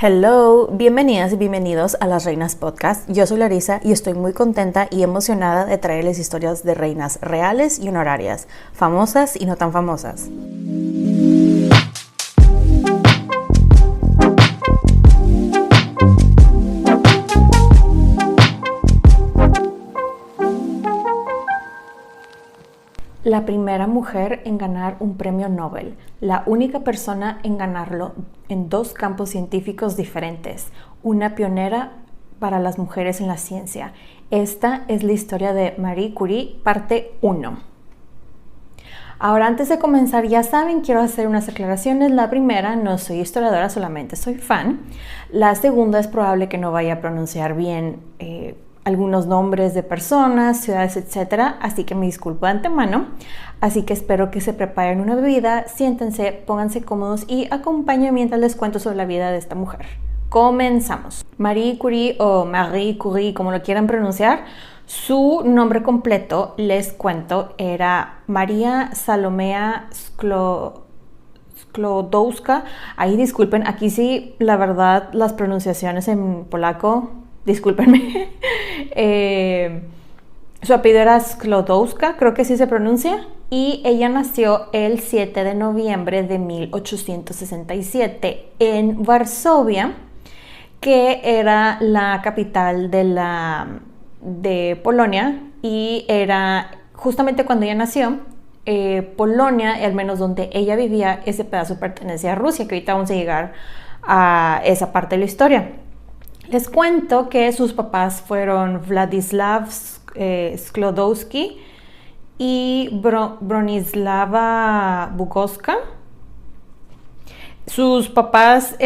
Hello, bienvenidas y bienvenidos a Las Reinas Podcast. Yo soy Larisa y estoy muy contenta y emocionada de traerles historias de reinas reales y honorarias, famosas y no tan famosas. La primera mujer en ganar un premio Nobel, la única persona en ganarlo en dos campos científicos diferentes, una pionera para las mujeres en la ciencia. Esta es la historia de Marie Curie, parte 1. Ahora, antes de comenzar, ya saben, quiero hacer unas aclaraciones. La primera, no soy historiadora, solamente soy fan. La segunda, es probable que no vaya a pronunciar bien algunos nombres de personas, ciudades, etc. Así que me disculpo de antemano. Así que espero que se preparen una bebida, siéntense, pónganse cómodos y acompáñenme mientras les cuento sobre la vida de esta mujer. Comenzamos. Marie Curie o Marie Curie, como lo quieran pronunciar, su nombre completo, les cuento, era Maria Salomea Sklodowska. Ahí disculpen, aquí sí, la verdad, las pronunciaciones en polaco, discúlpenme. Su apellido era Sklodowska, creo que sí se pronuncia, y ella nació el 7 de noviembre de 1867 en Varsovia, que era la capital de Polonia, y era justamente cuando ella nació, Polonia, al menos donde ella vivía, ese pedazo pertenecía a Rusia, que ahorita vamos a llegar a esa parte de la historia. Les cuento que sus papás fueron Władysław Sklodowski y Bronislava Bukowska. Sus papás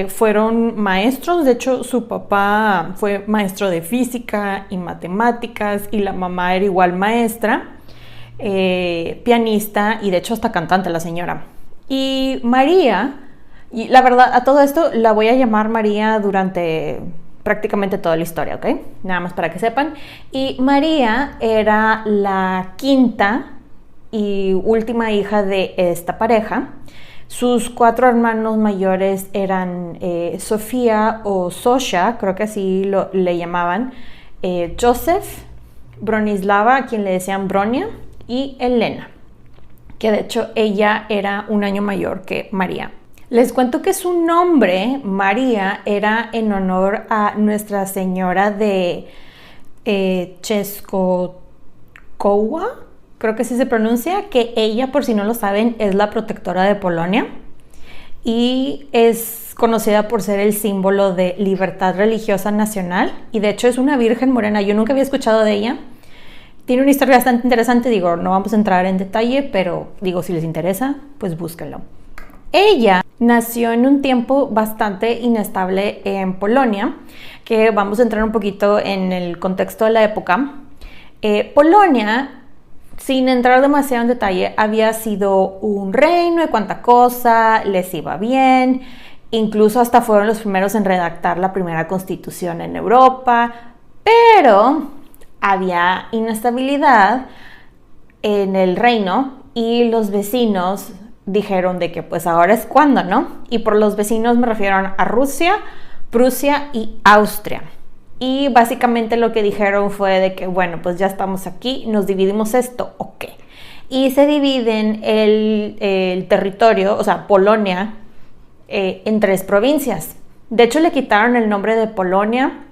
fueron maestros. De hecho, su papá fue maestro de física y matemáticas y la mamá era igual maestra, pianista y de hecho hasta cantante la señora. Y María, y la verdad, a todo esto la voy a llamar María durante prácticamente toda la historia, ¿ok? Nada más para que sepan. Y María era la quinta y última hija de esta pareja. Sus 4 hermanos mayores eran Sofía o Sosha, creo que así le llamaban, Joseph, Bronislava, a quien le decían Bronia, y Elena, que de hecho ella era un año mayor que María. Les cuento que su nombre, María, era en honor a Nuestra Señora de Czestochowa, creo que así se pronuncia, que ella, por si no lo saben, es la protectora de Polonia y es conocida por ser el símbolo de libertad religiosa nacional, y de hecho es una virgen morena. Yo nunca había escuchado de ella. Tiene una historia bastante interesante, digo, no vamos a entrar en detalle, pero digo, si les interesa, pues búsquenlo. Ella nació en un tiempo bastante inestable en Polonia, que vamos a entrar un poquito en el contexto de la época. Polonia, sin entrar demasiado en detalle, había sido un reino de cuanta cosa, les iba bien, incluso hasta fueron los primeros en redactar la primera constitución en Europa, pero había inestabilidad en el reino y los vecinos dijeron de que pues ahora es cuando, ¿no? Y por los vecinos me refiero a Rusia, Prusia y Austria. Y básicamente lo que dijeron fue de que bueno, pues ya estamos aquí, nos dividimos esto, ok. Y se dividen el territorio, o sea, Polonia, en 3 provincias. De hecho, le quitaron el nombre de Polonia,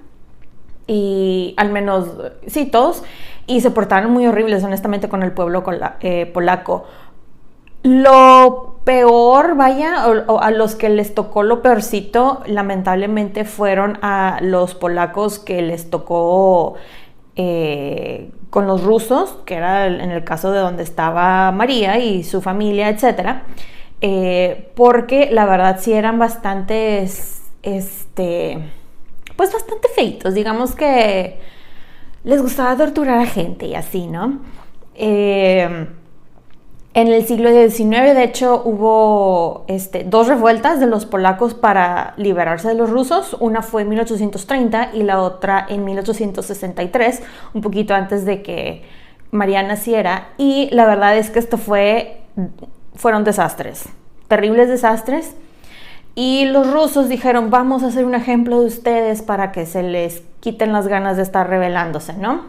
y al menos, sí, todos, y se portaron muy horribles, honestamente, con el pueblo polaco. Lo peor, vaya, o a los que les tocó lo peorcito, lamentablemente fueron a los polacos que les tocó con los rusos, que era en el caso de donde estaba María y su familia, etc. Porque la verdad sí eran bastantes, pues bastante feitos, digamos que les gustaba torturar a gente y así, ¿no? En el siglo XIX, de hecho, hubo 2 revueltas de los polacos para liberarse de los rusos. Una fue en 1830 y la otra en 1863, un poquito antes de que María naciera. Y la verdad es que esto fueron desastres, terribles desastres. Y los rusos dijeron, vamos a hacer un ejemplo de ustedes para que se les quiten las ganas de estar rebelándose, ¿no?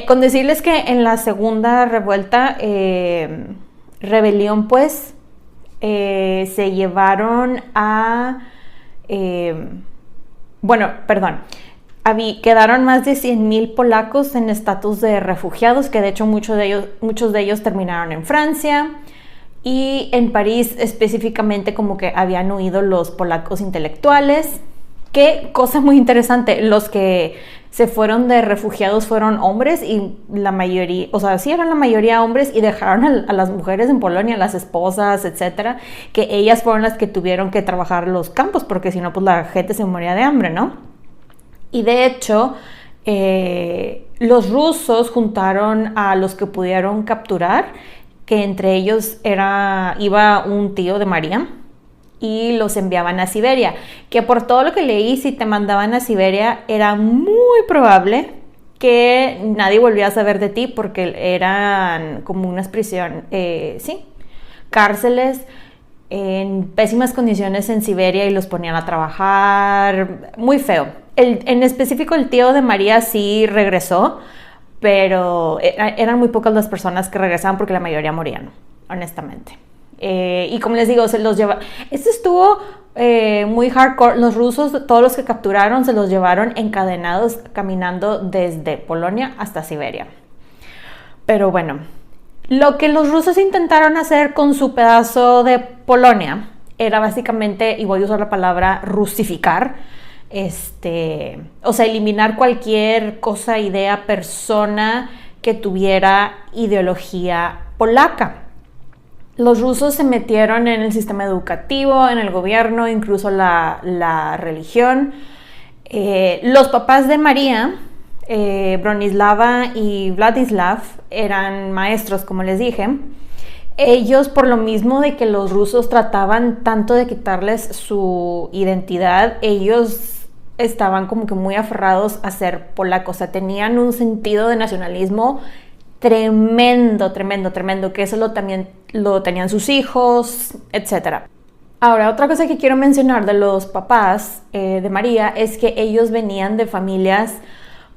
Con decirles que en la segunda revuelta, rebelión, pues, se llevaron a... quedaron más de 100,000 polacos en estatus de refugiados, que de hecho muchos de ellos terminaron en Francia. Y en París específicamente como que habían huido los polacos intelectuales. Qué cosa muy interesante, los que se fueron de refugiados fueron hombres y la mayoría, o sea, sí eran la mayoría hombres y dejaron a las mujeres en Polonia, las esposas, etcétera, que ellas fueron las que tuvieron que trabajar los campos porque si no, pues la gente se moría de hambre, ¿no? Y de hecho, los rusos juntaron a los que pudieron capturar, que entre ellos iba un tío de María, y los enviaban a Siberia, que por todo lo que leí, si te mandaban a Siberia, era muy probable que nadie volviera a saber de ti, porque eran como unas prisiones, cárceles en pésimas condiciones en Siberia y los ponían a trabajar, muy feo. En específico el tío de María sí regresó, pero eran muy pocas las personas que regresaban porque la mayoría morían, honestamente. Y como les digo, se los lleva. Esto estuvo muy hardcore. Los rusos, todos los que capturaron, se los llevaron encadenados caminando desde Polonia hasta Siberia. Pero bueno, lo que los rusos intentaron hacer con su pedazo de Polonia era básicamente, y voy a usar la palabra rusificar, o sea, eliminar cualquier cosa, idea, persona que tuviera ideología polaca. Los rusos se metieron en el sistema educativo, en el gobierno, incluso la religión. Los papás de María, Bronislava y Vladislav, eran maestros, como les dije. Ellos, por lo mismo de que los rusos trataban tanto de quitarles su identidad, ellos estaban como que muy aferrados a ser polacos, o sea, tenían un sentido de nacionalismo tremendo, que eso también lo tenían sus hijos, etc. Ahora, otra cosa que quiero mencionar de los papás de María es que ellos venían de familias,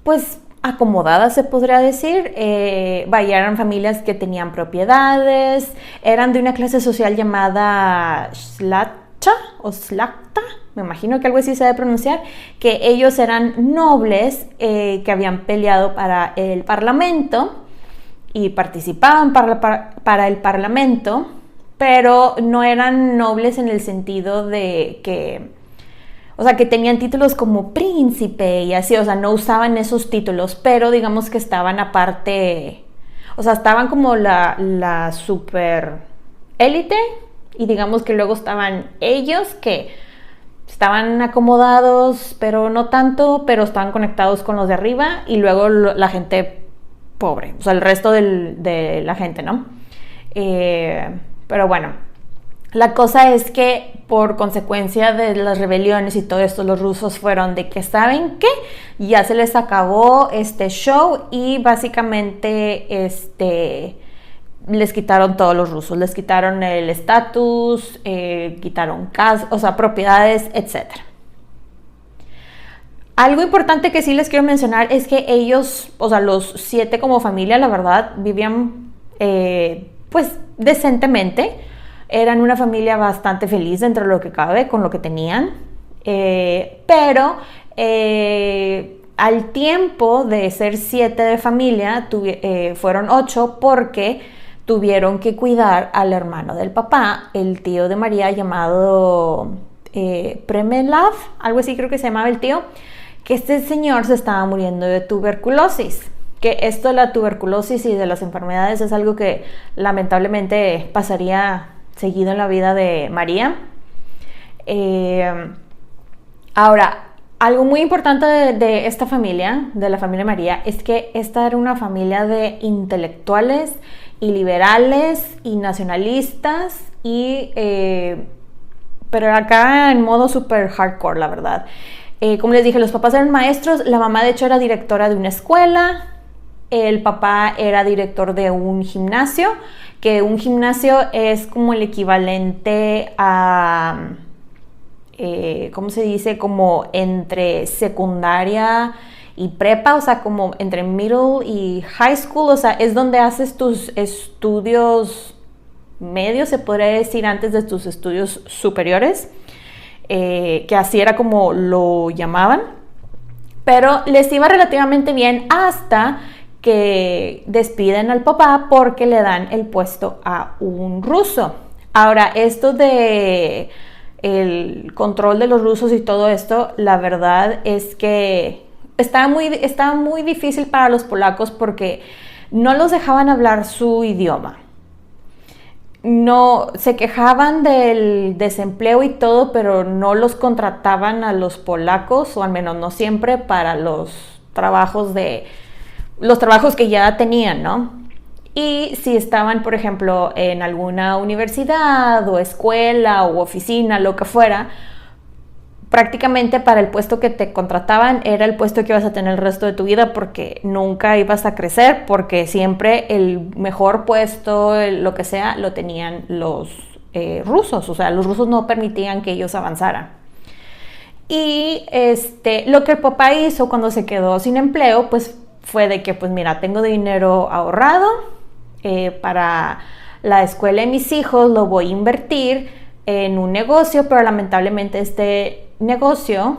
pues, acomodadas, se podría decir. Eran familias que tenían propiedades, eran de una clase social llamada Slakta o Slakta, me imagino que algo así se debe pronunciar, que ellos eran nobles que habían peleado para el parlamento y participaban para el parlamento, pero no eran nobles en el sentido de que, o sea, que tenían títulos como príncipe y así, o sea, no usaban esos títulos, pero digamos que estaban aparte, o sea, estaban como la super élite, y digamos que luego estaban ellos que estaban acomodados, pero no tanto, pero estaban conectados con los de arriba, y luego la gente pobre, o sea, el resto de la gente, ¿no? Pero bueno, la cosa es que por consecuencia de las rebeliones y todo esto, los rusos fueron de que, ¿saben qué? Ya se les acabó este show, y básicamente les quitaron todos los rusos, les quitaron el estatus, quitaron casas, o sea, propiedades, etc. Algo importante que sí les quiero mencionar es que ellos, o sea, los 7 como familia, la verdad, vivían pues decentemente. Eran una familia bastante feliz dentro de lo que cabe, con lo que tenían. Pero al tiempo de ser 7 de familia, fueron 8 porque tuvieron que cuidar al hermano del papá, el tío de María llamado Premelav, algo así creo que se llamaba el tío, que este señor se estaba muriendo de tuberculosis. Que esto de la tuberculosis y de las enfermedades es algo que lamentablemente pasaría seguido en la vida de María. Ahora, algo muy importante de esta familia, de la familia María, es que esta era una familia de intelectuales y liberales y nacionalistas, pero acá en modo súper hardcore, la verdad. Como les dije, los papás eran maestros, la mamá de hecho era directora de una escuela, el papá era director de un gimnasio, que un gimnasio es como el equivalente a ¿cómo se dice? Como entre secundaria y prepa, o sea, como entre middle y high school, o sea, es donde haces tus estudios medios, se podría decir, antes de tus estudios superiores, que así era como lo llamaban, pero les iba relativamente bien hasta que despiden al papá porque le dan el puesto a un ruso. Ahora, esto de el control de los rusos y todo esto, la verdad es que estaba muy difícil para los polacos porque no los dejaban hablar su idioma. No, se quejaban del desempleo y todo, pero no los contrataban a los polacos, o al menos no siempre, para los trabajos que ya tenían, ¿no? Y si estaban, por ejemplo, en alguna universidad o escuela o oficina, lo que fuera, prácticamente para el puesto que te contrataban era el puesto que ibas a tener el resto de tu vida, porque nunca ibas a crecer, porque siempre el mejor puesto, lo que sea, lo tenían los rusos. O sea, los rusos no permitían que ellos avanzaran. Y lo que el papá hizo cuando se quedó sin empleo, pues fue de que, pues mira, tengo dinero ahorrado para la escuela de mis hijos, lo voy a invertir en un negocio, pero lamentablemente este negocio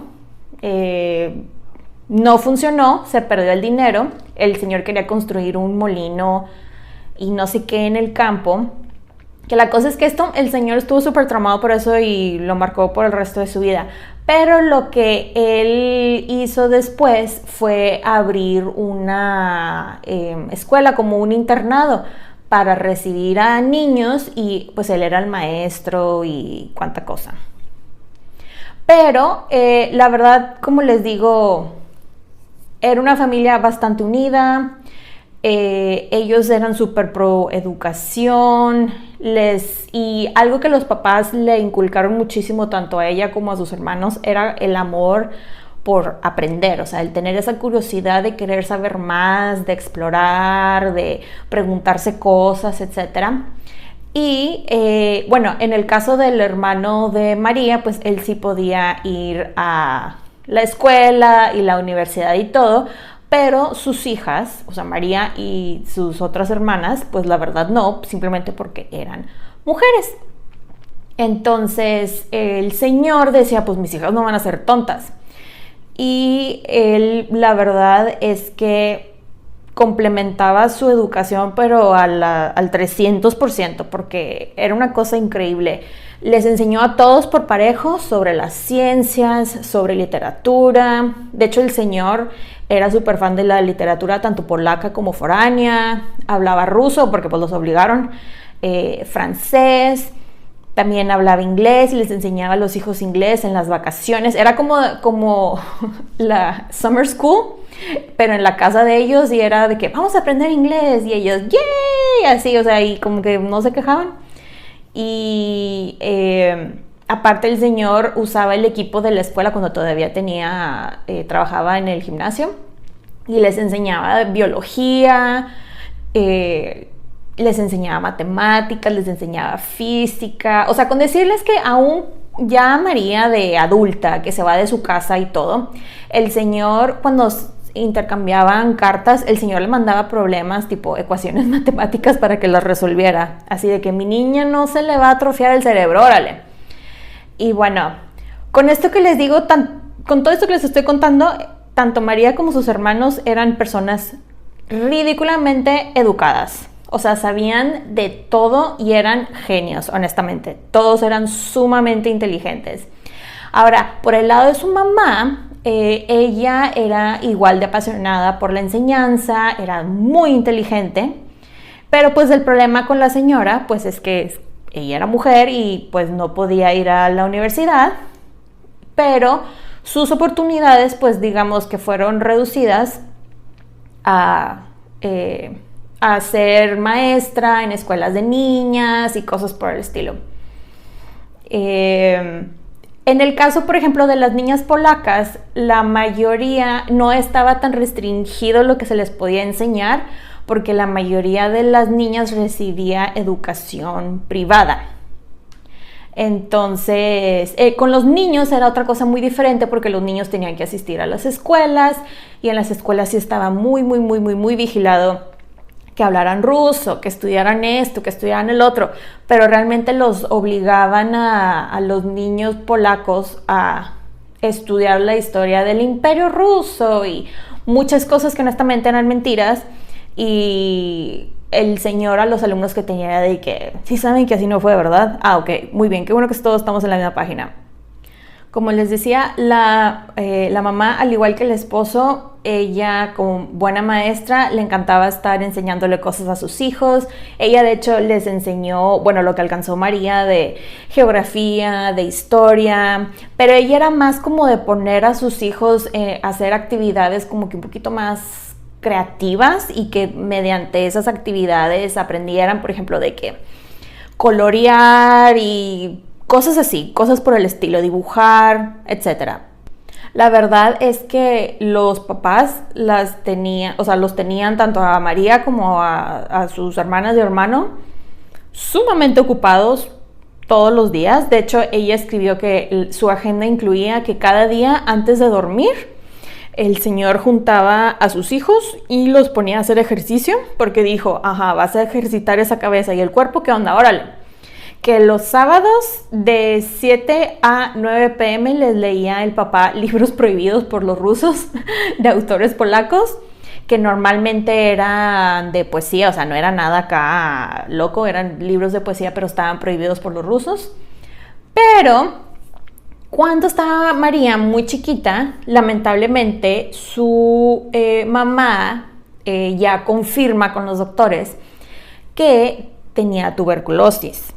no funcionó, se perdió el dinero. El señor quería construir un molino y no sé qué en el campo. Que la cosa es que el señor estuvo súper traumado por eso y lo marcó por el resto de su vida. Pero lo que él hizo después fue abrir una escuela, como un internado, para recibir a niños, y pues él era el maestro y cuánta cosa. Pero la verdad, como les digo, era una familia bastante unida. Ellos eran súper pro educación, y algo que los papás le inculcaron muchísimo tanto a ella como a sus hermanos era el amor por aprender, o sea, el tener esa curiosidad de querer saber más, de explorar, de preguntarse cosas, etc. Y bueno, en el caso del hermano de María, pues él sí podía ir a la escuela y la universidad y todo, pero sus hijas, o sea, María y sus otras hermanas, pues la verdad no, simplemente porque eran mujeres. Entonces el señor decía, pues mis hijas no van a ser tontas. Y él, la verdad es que complementaba su educación, pero al 300%, porque era una cosa increíble. Les enseñó a todos por parejo sobre las ciencias, sobre literatura. De hecho, el señor era súper fan de la literatura, tanto polaca como foránea. Hablaba ruso, porque pues los obligaron, francés. También hablaba inglés y les enseñaba a los hijos inglés en las vacaciones. Era como la summer school, pero en la casa de ellos, y era de que vamos a aprender inglés, y ellos, ¡yay! Así, o sea, y como que no se quejaban. Y aparte el señor usaba el equipo de la escuela cuando todavía trabajaba en el gimnasio, y les enseñaba biología, les enseñaba matemáticas, les enseñaba física. O sea, con decirles que aún ya María de adulta, que se va de su casa y todo, el señor, cuando intercambiaban cartas, el señor le mandaba problemas tipo ecuaciones matemáticas para que las resolviera. Así de que mi niña no se le va a atrofiar el cerebro, órale. Y bueno, con esto que les digo, con todo esto que les estoy contando, tanto María como sus hermanos eran personas ridículamente educadas. O sea, sabían de todo y eran genios, honestamente. Todos eran sumamente inteligentes. Ahora, por el lado de su mamá, ella era igual de apasionada por la enseñanza, era muy inteligente, pero pues el problema con la señora, pues es que ella era mujer y pues no podía ir a la universidad, pero sus oportunidades, pues digamos que fueron reducidas a ser maestra en escuelas de niñas y cosas por el estilo. En el caso, por ejemplo, de las niñas polacas, la mayoría no estaba tan restringido lo que se les podía enseñar, porque la mayoría de las niñas recibía educación privada. Entonces, con los niños era otra cosa muy diferente porque los niños tenían que asistir a las escuelas y en las escuelas sí estaba muy vigilado que hablaran ruso, que estudiaran esto, que estudiaran el otro, pero realmente los obligaban a los niños polacos a estudiar la historia del Imperio Ruso y muchas cosas que honestamente eran mentiras. Y el señor a los alumnos que tenía era de que, sí saben que así no fue, ¿verdad? Ah, ok, muy bien, qué bueno que todos estamos en la misma página. Como les decía, la mamá, al igual que el esposo, ella como buena maestra le encantaba estar enseñándole cosas a sus hijos. Ella de hecho les enseñó, bueno, lo que alcanzó María de geografía, de historia, pero ella era más como de poner a sus hijos a hacer actividades como que un poquito más creativas y que mediante esas actividades aprendieran, por ejemplo, de que colorear y cosas así, cosas por el estilo, dibujar, etc. La verdad es que los papás los tenían tanto a María como a sus hermanas y hermano sumamente ocupados todos los días. De hecho, ella escribió que su agenda incluía que cada día antes de dormir el señor juntaba a sus hijos y los ponía a hacer ejercicio porque dijo, ajá, vas a ejercitar esa cabeza y el cuerpo, ¿qué onda? Órale. Que los sábados de 7 a 9 p.m. les leía el papá libros prohibidos por los rusos de autores polacos, que normalmente eran de poesía, o sea, no era nada acá loco, eran libros de poesía, pero estaban prohibidos por los rusos. Pero cuando estaba María muy chiquita, lamentablemente su mamá ya confirma con los doctores que tenía tuberculosis.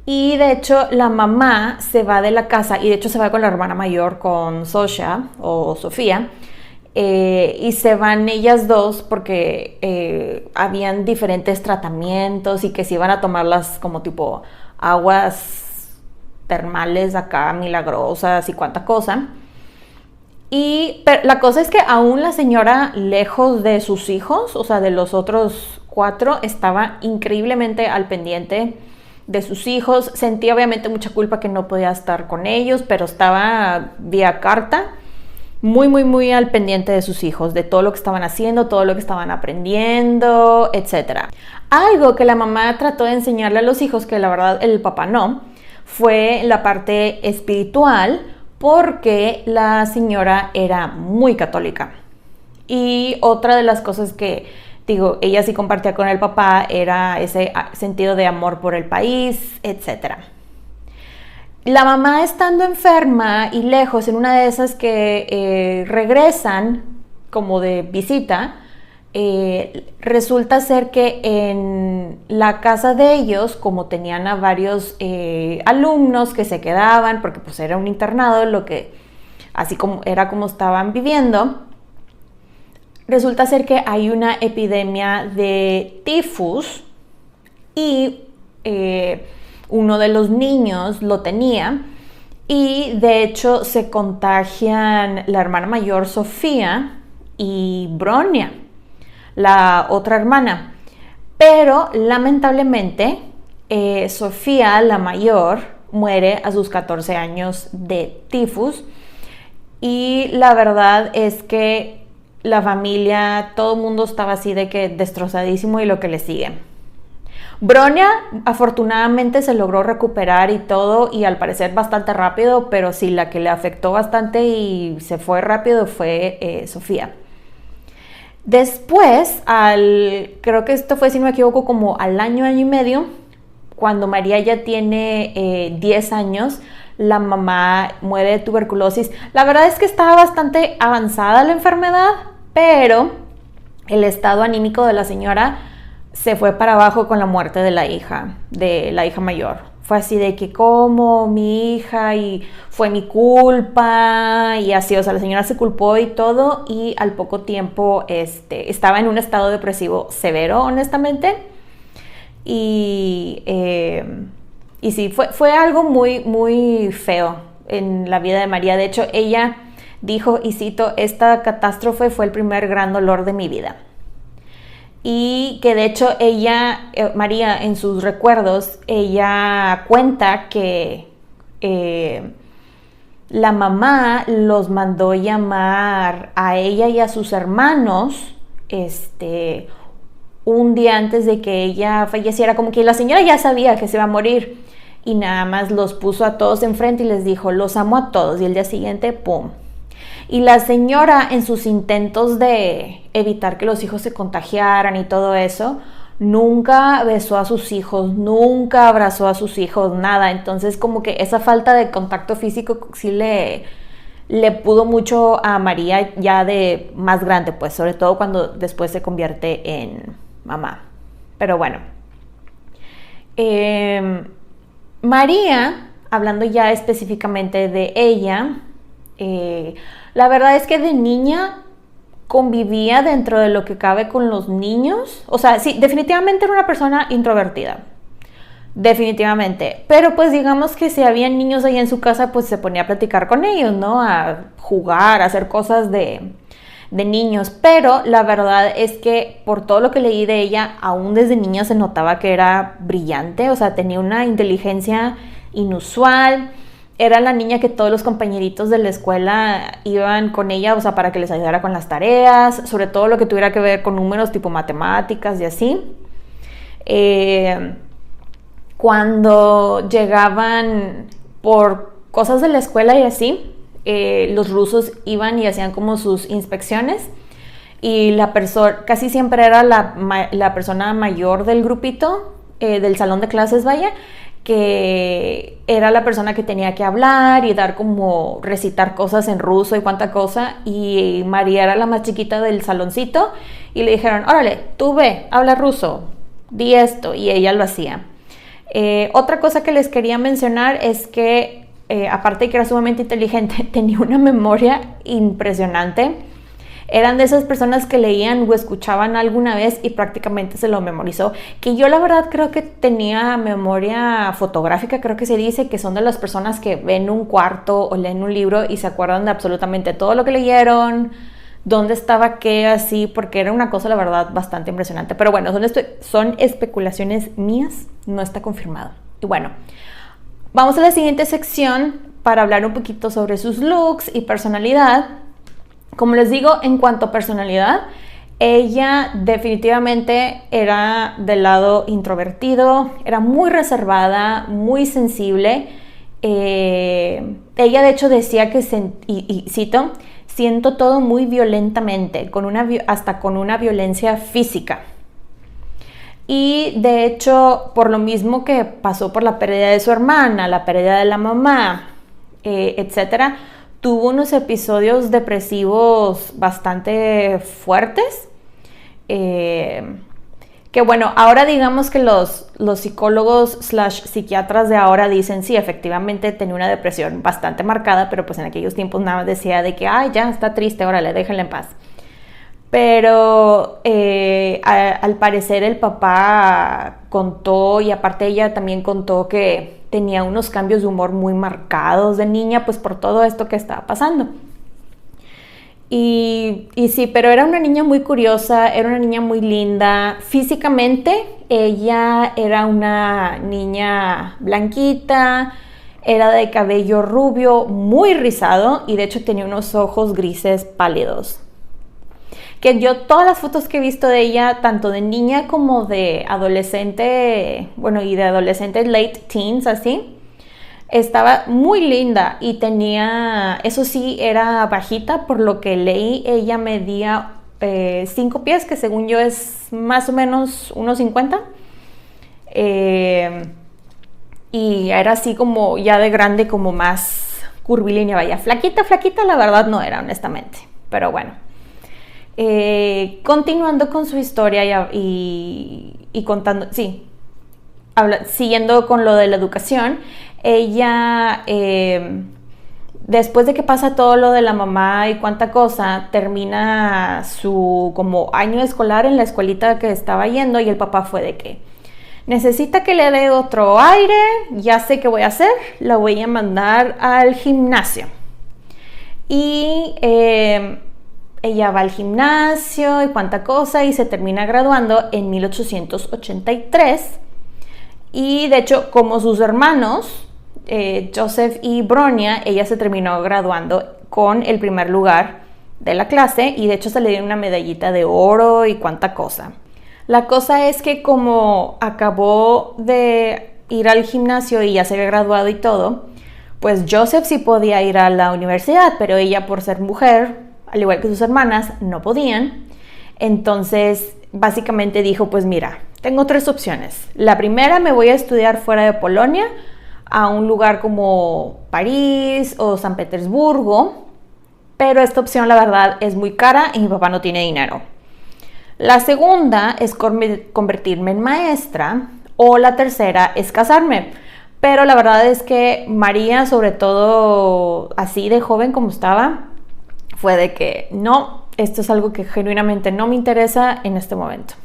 Y de hecho la mamá se va de la casa y de hecho se va con la hermana mayor, con Sofía o Sofía, y se van ellas dos porque habían diferentes tratamientos y que se iban a tomarlas como tipo aguas termales acá milagrosas y cuánta cosa. Pero la cosa es que aún la señora, lejos de sus hijos, o sea de los otros 4, estaba increíblemente al pendiente de sus hijos. Sentía obviamente mucha culpa que no podía estar con ellos, pero estaba vía carta muy al pendiente de sus hijos, de todo lo que estaban haciendo, todo lo que estaban aprendiendo, etc. Algo que la mamá trató de enseñarle a los hijos, que la verdad el papá no, fue la parte espiritual, porque la señora era muy católica. Y otra de las cosas que digo, ella sí compartía con el papá era ese sentido de amor por el país, etc. La mamá, estando enferma y lejos, en una de esas que regresan como de visita, resulta ser que en la casa de ellos, como tenían a varios alumnos que se quedaban, porque pues era un internado, así como era como estaban viviendo, resulta ser que hay una epidemia de tifus y uno de los niños lo tenía y de hecho se contagian la hermana mayor Sofía y Bronia, la otra hermana. Pero lamentablemente Sofía, la mayor, muere a sus 14 años de tifus y la verdad es que la familia, todo el mundo estaba así de que destrozadísimo y lo que le sigue. Bronia afortunadamente se logró recuperar y todo, y al parecer bastante rápido, pero sí, la que le afectó bastante y se fue rápido fue Sofía. Después, creo que esto fue, si no me equivoco, como al año y medio, cuando María ya tiene 10 años, la mamá muere de tuberculosis. La verdad es que estaba bastante avanzada la enfermedad, pero el estado anímico de la señora se fue para abajo con la muerte de la hija mayor. Fue así de que como mi hija y fue mi culpa y así, o sea, la señora se culpó y todo, y al poco tiempo estaba en un estado depresivo severo, honestamente, y sí, fue algo muy feo en la vida de María. De hecho, ella dijo, y cito, esta catástrofe fue el primer gran dolor de mi vida. y que de hecho ella, María, en sus recuerdos, ella cuenta que la mamá los mandó llamar a ella y a sus hermanos un día antes de que ella falleciera, como que la señora ya sabía que se iba a morir y nada más los puso a todos enfrente y les dijo, los amo a todos, y el día siguiente, ¡pum! Y la señora, en sus intentos de evitar que los hijos se contagiaran y todo eso, nunca besó a sus hijos, nunca abrazó a sus hijos, nada. Entonces como que esa falta de contacto físico sí le pudo mucho a María ya de más grande, pues sobre todo cuando después se convierte en mamá. Pero bueno, María, hablando ya específicamente de ella, la verdad es que de niña convivía dentro de lo que cabe con los niños. O sea, sí, definitivamente era una persona introvertida. Definitivamente. Pero pues digamos que si había niños ahí en su casa, pues se ponía a platicar con ellos, ¿no? A jugar, a hacer cosas de niños. Pero la verdad es que por todo lo que leí de ella, aún desde niña se notaba que era brillante. O sea, tenía una inteligencia inusual. Era la niña que todos los compañeritos de la escuela iban con ella, o sea, para que les ayudara con las tareas, sobre todo lo que tuviera que ver con números tipo matemáticas y así. Cuando llegaban por cosas de la escuela y así, los rusos iban y hacían como sus inspecciones y casi siempre era la persona mayor del grupito, del salón de clases, vaya, que era la persona que tenía que hablar y dar como recitar cosas en ruso y cuánta cosa, y María era la más chiquita del saloncito y le dijeron, órale, tú ve, habla ruso, di esto, y ella lo hacía. Otra cosa que les quería mencionar es que aparte de que era sumamente inteligente, tenía una memoria impresionante. Eran de esas personas que leían o escuchaban alguna vez y prácticamente se lo memorizó. Que yo la verdad creo que tenía memoria fotográfica, creo que se dice, que son de las personas que ven un cuarto o leen un libro y se acuerdan de absolutamente todo lo que leyeron, dónde estaba qué, así, porque era una cosa la verdad bastante impresionante. Pero bueno, son especulaciones mías, no está confirmado. Y bueno, vamos a la siguiente sección para hablar un poquito sobre sus looks y personalidad. Como les digo, en cuanto a personalidad, ella definitivamente era del lado introvertido, era muy reservada, muy sensible. Ella de hecho decía que, y cito, siento todo muy violentamente, hasta con una violencia física. Y de hecho, por lo mismo que pasó por la pérdida de su hermana, la pérdida de la mamá, etcétera, tuvo unos episodios depresivos bastante fuertes, que bueno, ahora digamos que los psicólogos / psiquiatras de ahora dicen, sí, efectivamente tenía una depresión bastante marcada, pero pues en aquellos tiempos nada más decía de que, ay, ya, está triste, órale, déjenla en paz. Pero al parecer el papá contó, y aparte ella también contó que tenía unos cambios de humor muy marcados de niña, pues por todo esto que estaba pasando. Y sí, pero era una niña muy curiosa, era una niña muy linda. Físicamente, ella era una niña blanquita, era de cabello rubio, muy rizado, y de hecho tenía unos ojos grises pálidos. Que yo todas las fotos que he visto de ella, tanto de niña como de adolescente, bueno, y de adolescente late teens, así, estaba muy linda y tenía, eso sí, era bajita, por lo que leí, ella medía 5 pies, que según yo es más o menos 1.50. Y era así como ya de grande, como más curvilínea, vaya, flaquita, la verdad no era, honestamente, pero bueno. Continuando con su historia y contando, sí, siguiendo con lo de la educación, ella, después de que pasa todo lo de la mamá y cuánta cosa, termina su como año escolar en la escuelita que estaba yendo, y el papá fue de que necesita que le dé otro aire, ya sé qué voy a hacer, la voy a mandar al gimnasio. Y ella va al gimnasio y cuánta cosa y se termina graduando en 1883. Y de hecho, como sus hermanos, Joseph y Bronia, ella se terminó graduando con el primer lugar de la clase y de hecho se le dio una medallita de oro y cuánta cosa. La cosa es que como acabó de ir al gimnasio y ya se había graduado y todo, pues Joseph sí podía ir a la universidad, pero ella por ser mujer, al igual que sus hermanas, no podían. Entonces básicamente dijo, pues mira, tengo 3 opciones. La primera, me voy a estudiar fuera de Polonia, a un lugar como París o San Petersburgo, pero esta opción la verdad es muy cara y mi papá no tiene dinero. La segunda es convertirme en maestra o la tercera es casarme. Pero la verdad es que María, sobre todo así de joven como estaba, fue de que no, esto es algo que genuinamente no me interesa en este momento.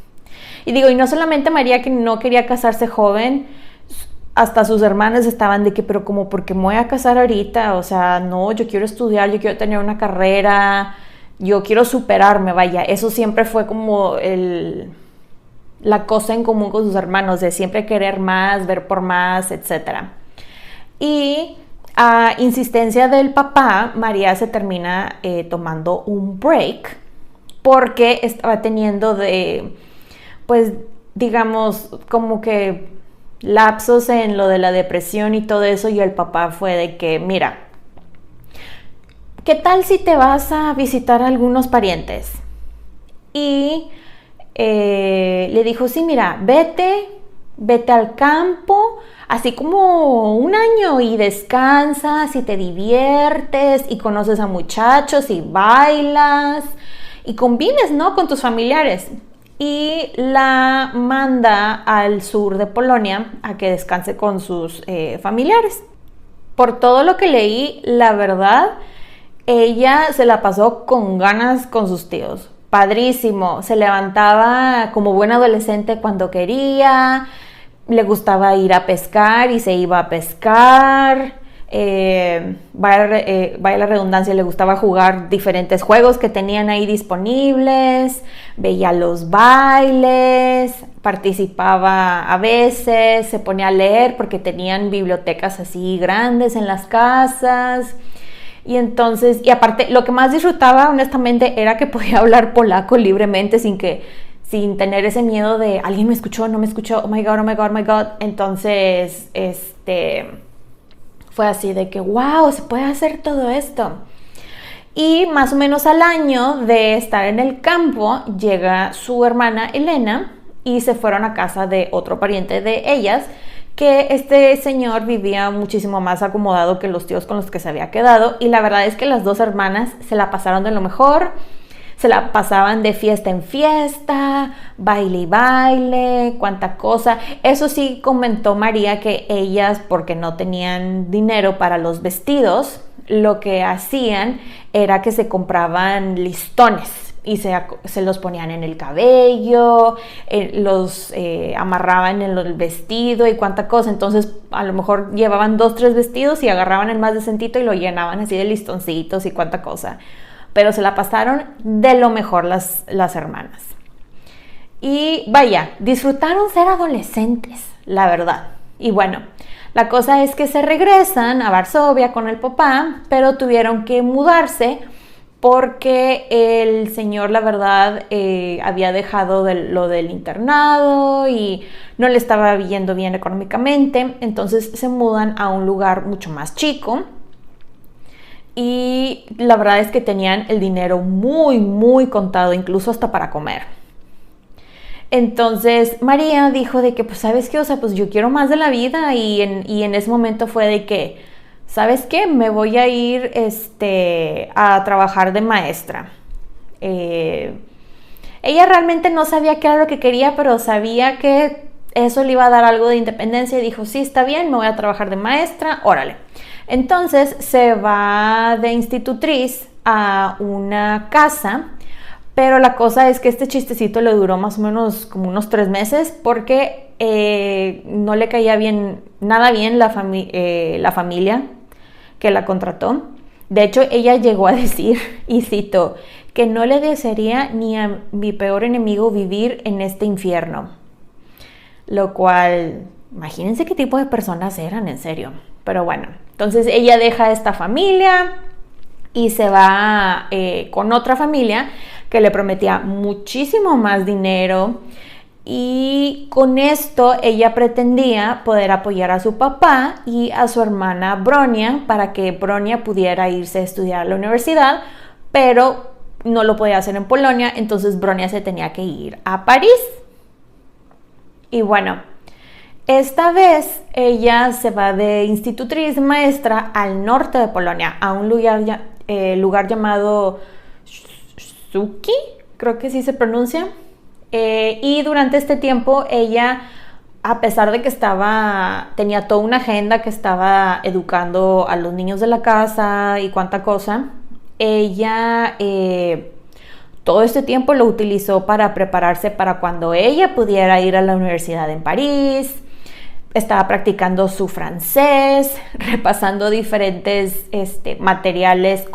Y digo, y no solamente María que no quería casarse joven, hasta sus hermanas estaban de que, pero como, ¿por qué me voy a casar ahorita? O sea, no, yo quiero estudiar, yo quiero tener una carrera, yo quiero superarme, vaya. Eso siempre fue como la cosa en común con sus hermanos, de siempre querer más, ver por más, etc. Y a insistencia del papá, María se termina tomando un break porque estaba teniendo pues digamos, como que lapsos en lo de la depresión y todo eso, y el papá fue de que, mira, ¿qué tal si te vas a visitar a algunos parientes? Y le dijo, sí, mira, vete al campo, así como un año y descansas y te diviertes y conoces a muchachos y bailas y convives, ¿no?, con tus familiares. Y la manda al sur de Polonia a que descanse con sus familiares. Por todo lo que leí, la verdad, ella se la pasó con ganas con sus tíos. Padrísimo, se levantaba como buen adolescente cuando quería, le gustaba ir a pescar y se iba a pescar, vaya la redundancia, le gustaba jugar diferentes juegos que tenían ahí disponibles, veía los bailes, participaba a veces, se ponía a leer porque tenían bibliotecas así grandes en las casas. Y entonces, y aparte, lo que más disfrutaba honestamente era que podía hablar polaco libremente sin tener ese miedo de alguien me escuchó, no me escuchó, oh my god, oh my god, oh my god. Entonces, fue así de que, wow, se puede hacer todo esto. Y más o menos al año de estar en el campo, llega su hermana Elena y se fueron a casa de otro pariente de ellas, que este señor vivía muchísimo más acomodado que los tíos con los que se había quedado. Y la verdad es que las 2 hermanas se la pasaron de lo mejor. Se la pasaban de fiesta en fiesta, baile y baile, cuánta cosa. Eso sí comentó María que ellas, porque no tenían dinero para los vestidos, lo que hacían era que se compraban listones y se los ponían en el cabello, los amarraban en el vestido y cuánta cosa. Entonces a lo mejor llevaban 2, 3 vestidos y agarraban el más decentito y lo llenaban así de listoncitos y cuánta cosa. Pero se la pasaron de lo mejor las hermanas. Y vaya, disfrutaron ser adolescentes, la verdad. Y bueno, la cosa es que se regresan a Varsovia con el papá, pero tuvieron que mudarse porque el señor, la verdad, había dejado lo del internado y no le estaba yendo bien económicamente. Entonces se mudan a un lugar mucho más chico. Y la verdad es que tenían el dinero muy, muy contado, incluso hasta para comer. Entonces María dijo de que, pues, ¿sabes qué? O sea, pues yo quiero más de la vida. Y en ese momento fue de que, ¿sabes qué? Me voy a ir a trabajar de maestra. Ella realmente no sabía qué era lo que quería, pero sabía que eso le iba a dar algo de independencia y dijo, sí, está bien, me voy a trabajar de maestra, órale. Entonces se va de institutriz a una casa, pero la cosa es que este chistecito le duró más o menos como unos 3 meses porque no le caía nada bien la familia que la contrató. De hecho, ella llegó a decir, y cito, que no le desearía ni a mi peor enemigo vivir en este infierno. Lo cual, imagínense qué tipo de personas eran, en serio. Pero bueno, entonces ella deja esta familia y se va con otra familia que le prometía muchísimo más dinero. Y con esto ella pretendía poder apoyar a su papá y a su hermana Bronia para que Bronia pudiera irse a estudiar a la universidad, pero no lo podía hacer en Polonia, entonces Bronia se tenía que ir a París. Y bueno, esta vez ella se va de institutriz maestra al norte de Polonia, a un lugar llamado Suki, creo que sí se pronuncia. Y durante este tiempo ella, a pesar de que tenía toda una agenda que estaba educando a los niños de la casa y cuánta cosa, ella todo este tiempo lo utilizó para prepararse para cuando ella pudiera ir a la universidad en París. Estaba practicando su francés, repasando diferentes materiales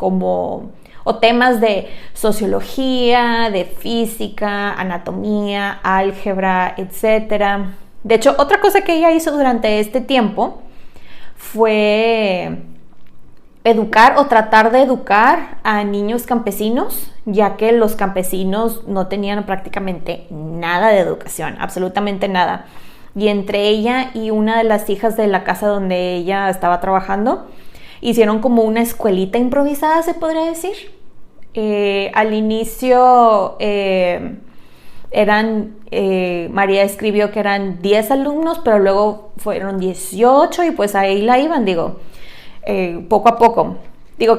o temas de sociología, de física, anatomía, álgebra, etc. De hecho, otra cosa que ella hizo durante este tiempo fue educar o tratar de educar a niños campesinos, ya que los campesinos no tenían prácticamente nada de educación, absolutamente nada. Y entre ella y una de las hijas de la casa donde ella estaba trabajando, hicieron como una escuelita improvisada, se podría decir. Al inicio María escribió que eran 10 alumnos, pero luego fueron 18 y pues ahí la iban, poco a poco.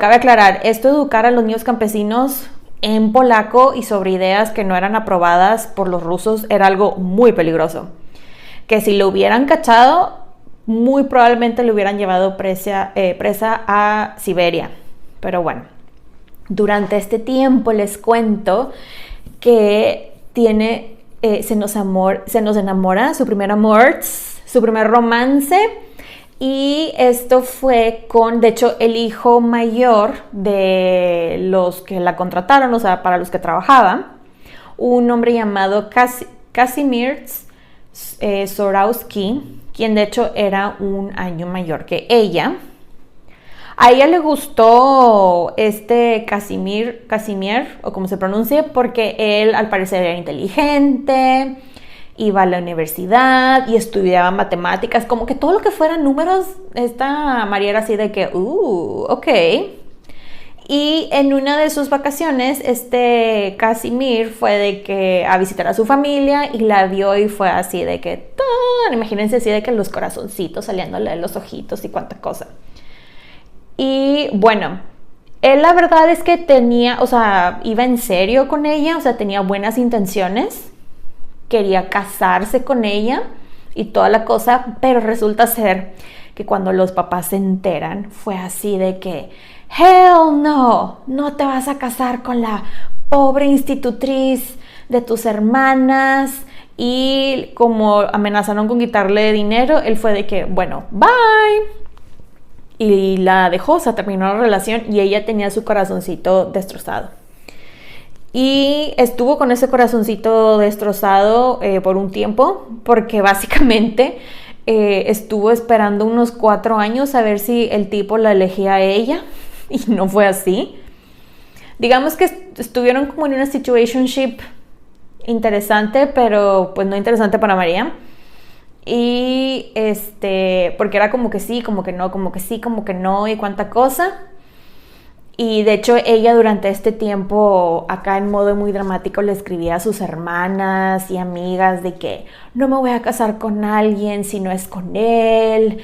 Cabe aclarar, esto de educar a los niños campesinos en polaco y sobre ideas que no eran aprobadas por los rusos era algo muy peligroso. Que si lo hubieran cachado, muy probablemente lo hubieran llevado presa a Siberia. Pero bueno, durante este tiempo les cuento que se nos enamora, su primer amor, su primer romance. Y esto fue de hecho, el hijo mayor de los que la contrataron, o sea, para los que trabajaba, un hombre llamado Kazimierz Sorowski, quien de hecho era un año mayor que ella. A ella le gustó Casimir, o como se pronuncie, porque él al parecer era inteligente, iba a la universidad y estudiaba matemáticas, como que todo lo que fueran números, esta María era así de que, ok. Y en una de sus vacaciones, Casimir fue a visitar a su familia y la vio y fue así de que, imagínense así de que los corazoncitos saliéndole de los ojitos y cuánta cosa. Y bueno, él la verdad es que iba en serio con ella, tenía buenas intenciones, quería casarse con ella y toda la cosa, pero resulta ser que cuando los papás se enteran, fue así de que, hell no, no te vas a casar con la pobre institutriz de tus hermanas. Y como amenazaron con quitarle dinero, él fue de que, bueno, bye. Y la dejó, terminó la relación y ella tenía su corazoncito destrozado. Y estuvo con ese corazoncito destrozado por un tiempo, porque básicamente estuvo esperando unos 4 años a ver si el tipo la elegía a ella. Y no fue así. Digamos que estuvieron como en una situationship interesante, pero pues no interesante para María. Y porque era como que sí, como que no, como que sí, como que no y cuánta cosa. Y de hecho ella durante este tiempo, acá en modo muy dramático, le escribía a sus hermanas y amigas de que no me voy a casar con alguien si no es con él,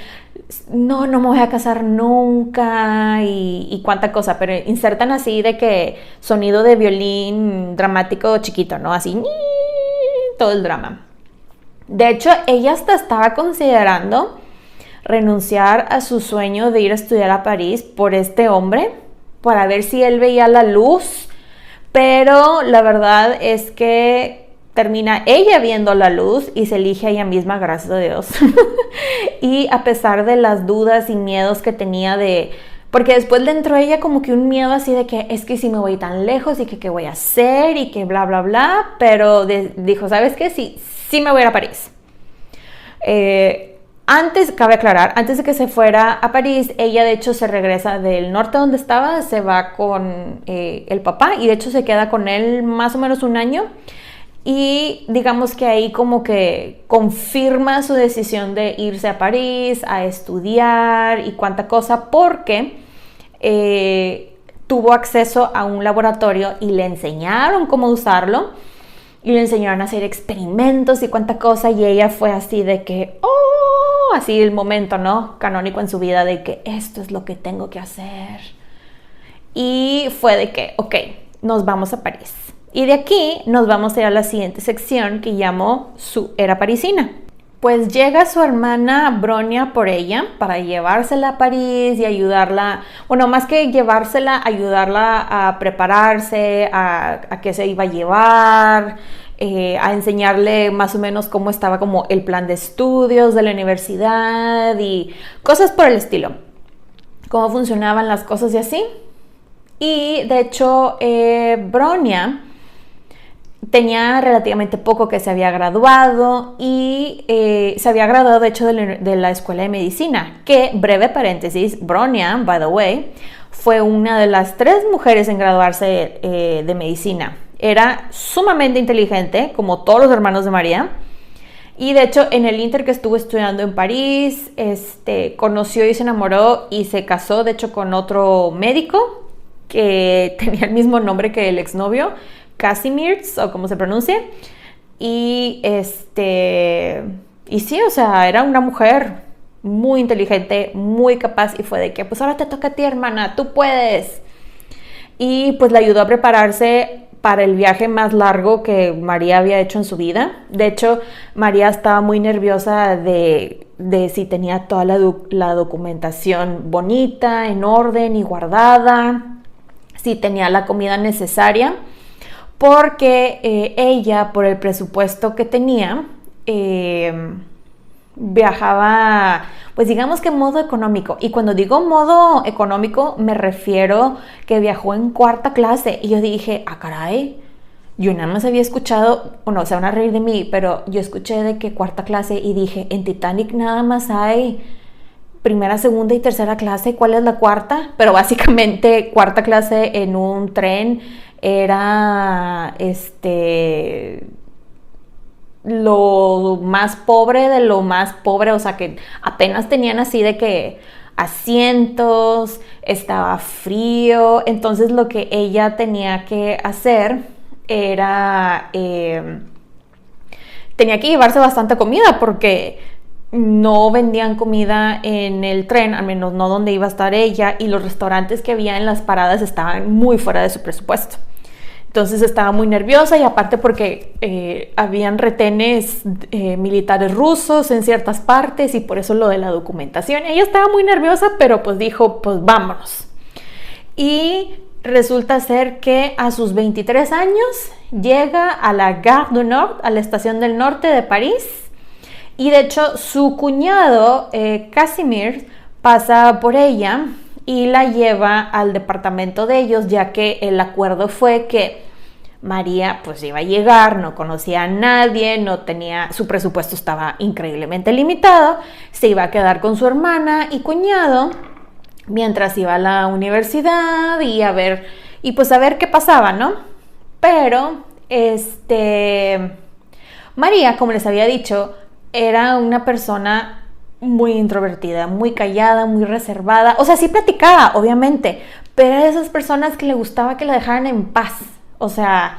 no me voy a casar nunca y cuánta cosa, pero insertan así de que sonido de violín dramático chiquito, ¿no? Así, todo el drama. De hecho, ella hasta estaba considerando renunciar a su sueño de ir a estudiar a París por este hombre, para ver si él veía la luz, pero la verdad es que termina ella viendo la luz y se elige a ella misma, gracias a Dios. Y a pesar de las dudas y miedos que tenía de Porque después le entró a ella como que un miedo así de que es que si me voy tan lejos y que qué voy a hacer y que bla, bla, bla. Pero dijo, ¿sabes qué? Sí me voy a ir a París. Cabe aclarar, antes de que se fuera a París, ella de hecho se regresa del norte donde estaba, se va con el papá y de hecho se queda con él más o menos un año. Y digamos que ahí como que confirma su decisión de irse a París a estudiar y cuánta cosa, porque tuvo acceso a un laboratorio y le enseñaron cómo usarlo y le enseñaron a hacer experimentos y cuánta cosa, y ella fue así de que, oh, así el momento, ¿no? Canónico en su vida de que esto es lo que tengo que hacer. Y fue de que, ok, nos vamos a París. Y de aquí nos vamos a ir a la siguiente sección que llamo su era parisina. Pues llega su hermana Bronia por ella para llevársela a París y ayudarla, bueno, más que llevársela, ayudarla a prepararse, a qué se iba a llevar, a enseñarle más o menos cómo estaba como el plan de estudios de la universidad y cosas por el estilo, cómo funcionaban las cosas y así. Y de hecho, Bronia tenía relativamente poco que se había graduado y se había graduado de hecho de la escuela de medicina, que, breve paréntesis, Bronia, by the way, fue una de las 3 mujeres en graduarse de medicina. Era sumamente inteligente, como todos los hermanos de María, y de hecho en el inter que estuvo estudiando en París, conoció y se enamoró y se casó de hecho con otro médico que tenía el mismo nombre que el exnovio, Casimirs, o como se pronuncia, y sí, o sea, era una mujer muy inteligente, muy capaz, y fue de que, pues ahora te toca a ti, hermana, tú puedes. Y pues le ayudó a prepararse para el viaje más largo que María había hecho en su vida. De hecho, María estaba muy nerviosa de si tenía toda la documentación bonita, en orden y guardada, si tenía la comida necesaria, porque ella, por el presupuesto que tenía, viajaba, pues digamos que en modo económico. Y cuando digo modo económico, me refiero que viajó en 4ª clase. Y yo dije, ah, caray, yo nada más había escuchado, bueno, se van a reír de mí, pero yo escuché de que 4ª clase y dije, en Titanic nada más hay 1ª, 2ª y 3ª clase, ¿cuál es la 4ª? Pero básicamente 4ª clase en un tren era lo más pobre de lo más pobre, o sea que apenas tenían así de que asientos, estaba frío, entonces lo que ella tenía que hacer era tenía que llevarse bastante comida porque no vendían comida en el tren, al menos no donde iba a estar ella, y los restaurantes que había en las paradas estaban muy fuera de su presupuesto. Entonces estaba muy nerviosa, y aparte porque habían retenes militares rusos en ciertas partes, y por eso lo de la documentación. Ella estaba muy nerviosa, pero pues dijo, pues vámonos. Y resulta ser que a sus 23 años llega a la Gare du Nord, a la estación del norte de París, y de hecho su cuñado Casimir pasa por ella y la lleva al departamento de ellos, ya que el acuerdo fue que María pues iba a llegar, no conocía a nadie, no tenía, su presupuesto estaba increíblemente limitado, se iba a quedar con su hermana y cuñado mientras iba a la universidad y a ver qué pasaba, ¿no? Pero María, como les había dicho, era una persona muy introvertida, muy callada, muy reservada. O sea, sí platicaba, obviamente, pero era de esas personas que le gustaba que la dejaran en paz. O sea,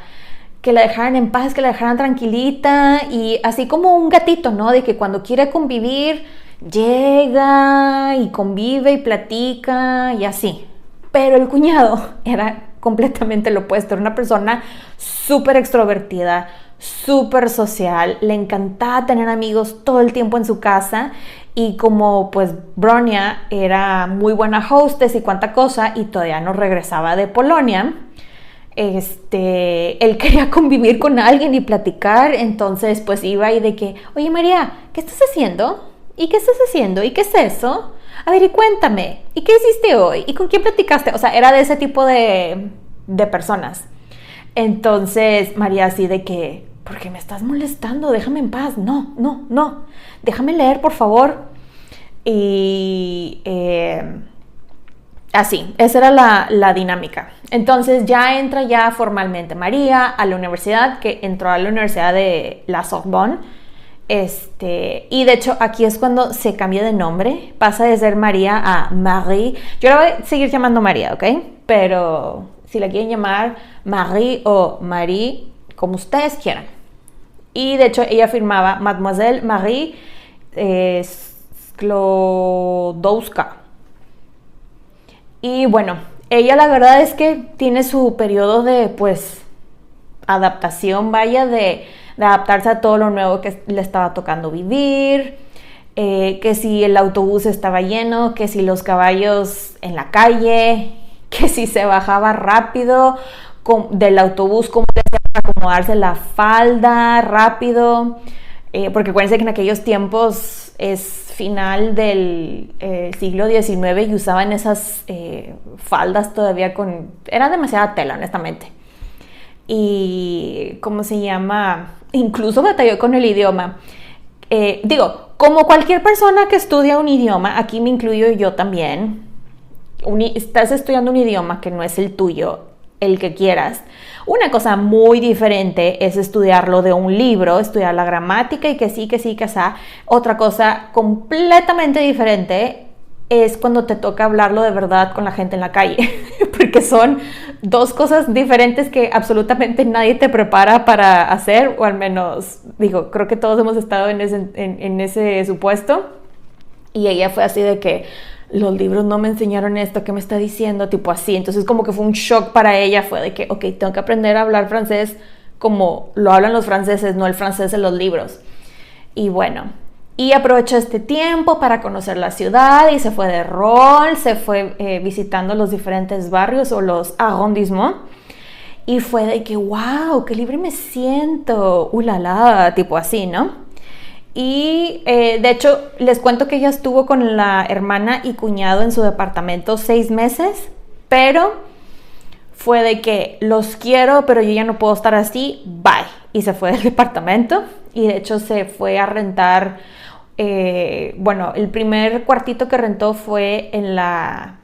que la dejaran en paz, que la dejaran tranquilita, y así como un gatito, ¿no? De que cuando quiere convivir, llega y convive y platica y así. Pero el cuñado era completamente lo opuesto. Era una persona súper extrovertida, súper social, le encantaba tener amigos todo el tiempo en su casa, y como pues Bronia era muy buena hostess y cuánta cosa, y todavía no regresaba de Polonia, él quería convivir con alguien y platicar. Entonces pues iba y de que, oye María, ¿qué estás haciendo? ¿Y qué estás haciendo? ¿Y qué es eso? a ver, y cuéntame, ¿y qué hiciste hoy? ¿Y con quién platicaste? O sea, era de ese tipo de personas. Entonces María así de que, ¿por qué me estás molestando? Déjame en paz. No, no, no. Déjame leer, por favor. Y así, esa era la dinámica. Entonces ya entra ya formalmente María a la universidad, que entró a la Universidad de la Sorbonne. Y de hecho aquí es cuando se cambia de nombre, pasa de ser María a Marie. Yo la voy a seguir llamando María, ¿ok? Pero si la quieren llamar Marie o Marie, como ustedes quieran. Y de hecho ella firmaba Mademoiselle Marie Sklodowska. Y bueno, ella la verdad es que tiene su periodo de pues adaptación, vaya, de adaptarse a todo lo nuevo que le estaba tocando vivir, que si el autobús estaba lleno, que si los caballos en la calle, que si se bajaba rápido del autobús, cómo le hacía para acomodarse la falda rápido, porque acuérdense que en aquellos tiempos es final del siglo XIX y usaban esas faldas todavía era demasiada tela, honestamente. Y ¿cómo se llama? Incluso batalló con el idioma. Como cualquier persona que estudia un idioma, aquí me incluyo yo también, estás estudiando un idioma que no es el tuyo, el que quieras. Una cosa muy diferente es estudiarlo de un libro, estudiar la gramática y que sí, que sí, que esa. Otra cosa completamente diferente es cuando te toca hablarlo de verdad con la gente en la calle, porque son dos cosas diferentes que absolutamente nadie te prepara para hacer, o al menos, creo que todos hemos estado en ese supuesto. Y ella fue así de que los libros no me enseñaron esto, ¿qué me está diciendo? Tipo así. Entonces como que fue un shock para ella, fue de que, ok, tengo que aprender a hablar francés como lo hablan los franceses, no el francés de los libros. Y bueno, y aprovechó este tiempo para conocer la ciudad y se fue de rol, se fue visitando los diferentes barrios o los arrondissements. Y fue de que, wow, qué libre me siento, ulala, tipo así, ¿no? Y de hecho les cuento que ella estuvo con la hermana y cuñado en su departamento 6 meses, pero fue de que los quiero, pero yo ya no puedo estar así, bye. Y se fue del departamento y de hecho se fue a rentar, el primer cuartito que rentó fue en la